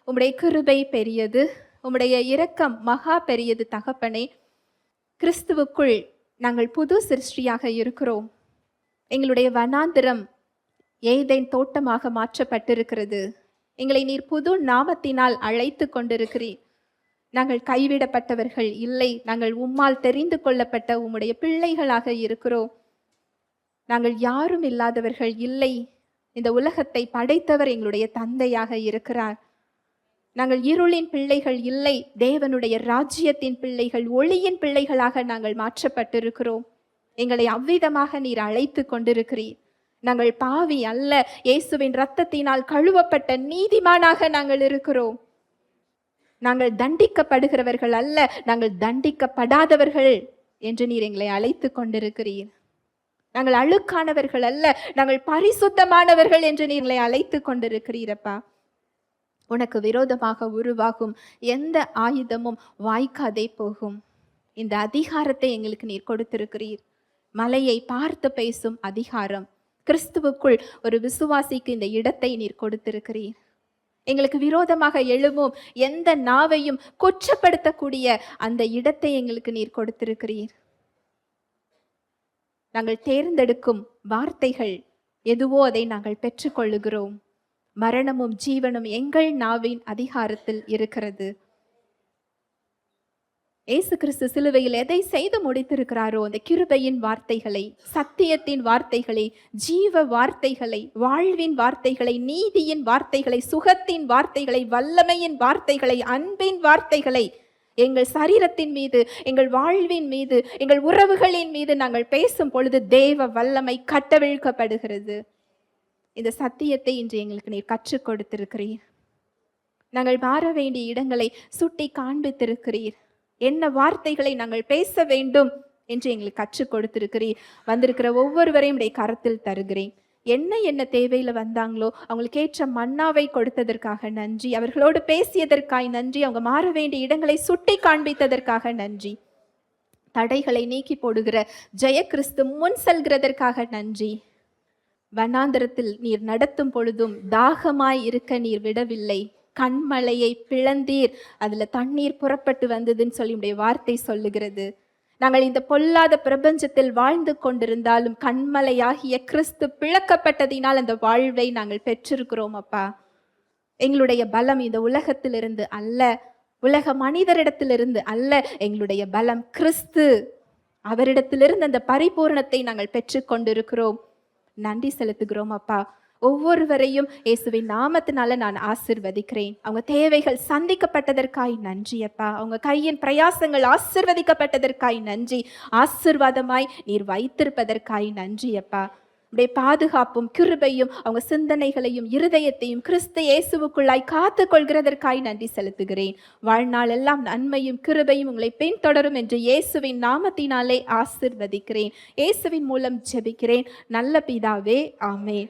உம்முடைய கிருபை பெரியது, உம்முடைய இரக்கம் மகா பெரியது தகப்பனே. கிறிஸ்துவுக்குள் நாங்கள் புது சிருஷ்டியாக இருக்கிறோம். எங்களுடைய வனாந்திரம் ஏதேன் தோட்டமாக மாற்றப்பட்டிருக்கிறது. எங்களை நீர் புது நாமத்தினால் அழைத்து கொண்டிருக்கிறீர். நாங்கள் கைவிடப்பட்டவர்கள் இல்லை. நாங்கள் உம்மால் தெரிந்து கொள்ளப்பட்ட உம்முடைய பிள்ளைகளாக இருக்கிறோம். நாங்கள் யாரும் இல்லாதவர்கள் இல்லை. இந்த உலகத்தை படைத்தவர் எங்களுடைய தந்தையாக இருக்கிறார். நாங்கள் இருளின் பிள்ளைகள் இல்லை, தேவனுடைய ராஜ்யத்தின் பிள்ளைகள், ஒளியின் பிள்ளைகளாக நாங்கள் மாற்றப்பட்டிருக்கிறோம். எங்களை அவ்விதமாக நீர் அழைத்து கொண்டிருக்கிறீர். நாங்கள் பாவி அல்ல, இயேசுவின் இரத்தத்தினால் கழுவப்பட்ட நீதிமானாக நாங்கள் இருக்கிறோம். நாங்கள் தண்டிக்கப்படுகிறவர்கள் அல்ல, நாங்கள் தண்டிக்கப்படாதவர்கள் என்று நீர் எங்களை அழைத்து கொண்டிருக்கிறீர். நாங்கள் அழுக்கானவர்கள் அல்ல, நாங்கள் பரிசுத்தமானவர்கள் என்று நீர் எங்களை அழைத்து கொண்டிருக்கிறீரப்பா. உனக்கு விரோதமாக உருவாகும் எந்த ஆயுதமும் வாய்க்காதே போகும். இந்த அதிகாரத்தை எங்களுக்கு நீர் கொடுத்திருக்கிறீர். மலையை பார்த்து பேசும் அதிகாரம். கிறிஸ்துவுக்குள் ஒரு விசுவாசிக்கு இந்த இடத்தை நீர் கொடுத்திருக்கிறீர். எங்களுக்கு விரோதமாக எழும்பும் எந்த நாவையும் குற்றப்படுத்தக்கூடிய அந்த இடத்தை எங்களுக்கு நீர் கொடுத்திருக்கிறீர். நாங்கள் தேர்ந்தெடுக்கும் வார்த்தைகள் எதுவோ அதை நாங்கள் பெற்றுக்கொள்ளுகிறோம். மரணமும் ஜீவனும் எங்கள் நாவின் அதிகாரத்தில் இருக்கிறது. இயேசு கிறிஸ்து சிலுவையில் எதை செய்து முடித்திருக்கிறாரோ அந்த கிருபையின் வார்த்தைகளை, சத்தியத்தின் வார்த்தைகளை, ஜீவ வார்த்தைகளை, வாழ்வின் வார்த்தைகளை, நீதியின் வார்த்தைகளை, சுகத்தின் வார்த்தைகளை, வல்லமையின் வார்த்தைகளை, அன்பின் வார்த்தைகளை எங்கள் சரீரத்தின் மீது, எங்கள் வாழ்வின் மீது, எங்கள் உறவுகளின் மீது நாங்கள் பேசும் பொழுது தேவ வல்லமை கட்டவிழ்க்கப்படுகிறது. இந்த சத்தியத்தை இன்று எங்களுக்கு நீர் கற்றுக் கொடுத்திருக்கிறீர். நாங்கள் மாற வேண்டிய இடங்களை சுட்டி காண்பித்திருக்கிறீர். என்ன வார்த்தைகளை நாங்கள் பேச வேண்டும் என்று எங்களுக்கு கற்றுக் கொடுத்திருக்கிறீர். வந்திருக்கிற ஒவ்வொருவரையும் உடைய கரத்தில் தருகிறேன். என்ன தேவையில் வந்தாங்களோ அவங்களுக்கு ஏற்ற மன்னாவை கொடுத்ததற்காக நன்றி. அவர்களோடு பேசியதற்காய் நன்றி. அவங்க மாற வேண்டிய இடங்களை சுட்டி காண்பித்ததற்காக நன்றி. தடைகளை நீக்கி போடுகிற ஜெயகிறிஸ்து முன் செல்கிறதற்காக நன்றி. வனாந்தரத்தில் நீர் நடத்தும் பொழுதும் தாகமாய் இருக்க நீர் விடவில்லை. கண்மலையை பிளந்தீர், அதுல தண்ணீர் புறப்பட்டு வந்ததுன்னு சொல்லி உடைய வார்த்தை சொல்லுகிறது. நாங்கள் இந்த பொல்லாத பிரபஞ்சத்தில் வாழ்ந்து கொண்டிருந்தாலும் கண்மலையாகிய கிறிஸ்து பிளக்கப்பட்டதினால் அந்த வாழ்வை நாங்கள் பெற்றிருக்கிறோம் அப்பா. எங்களுடைய பலம் இந்த உலகத்திலிருந்து அல்ல, உலக மனிதரிடத்திலிருந்து அல்ல. எங்களுடைய பலம் கிறிஸ்து. அவரிடத்திலிருந்து அந்த பரிபூரணத்தை நாங்கள் பெற்று கொண்டிருக்கிறோம். நன்றி செலுத்துகிறோம் அப்பா. ஒவ்வொருவரையும் இயேசுவின் நாமத்தினால நான் ஆசிர்வதிக்கிறேன். அவங்க தேவைகள் சந்திக்கப்பட்டதற்காய் நன்றி அப்பா. அவங்க கையின் பிரயாசங்கள் ஆசிர்வதிக்கப்பட்டதற்காய் நன்றி. ஆசிர்வாதமாய் நீர் வைத்திருப்பதற்காய் நன்றி அப்பா. உடைய பாதுகாப்பும் கிருபையும் அவங்க சிந்தனைகளையும் இருதயத்தையும் கிறிஸ்து இயேசுவுக்குள்ளாய் காத்து கொள்கிறதற்காய் நன்றி செலுத்துகிறேன். வாழ்நாள் எல்லாம் நன்மையும் கிருபையும் உங்களை பின்தொடரும் என்று இயேசுவின் நாமத்தினாலே ஆசிர்வதிக்கிறேன். இயேசுவின் மூலம் ஜெபிக்கிறேன் நல்ல பிதாவே, ஆமென்.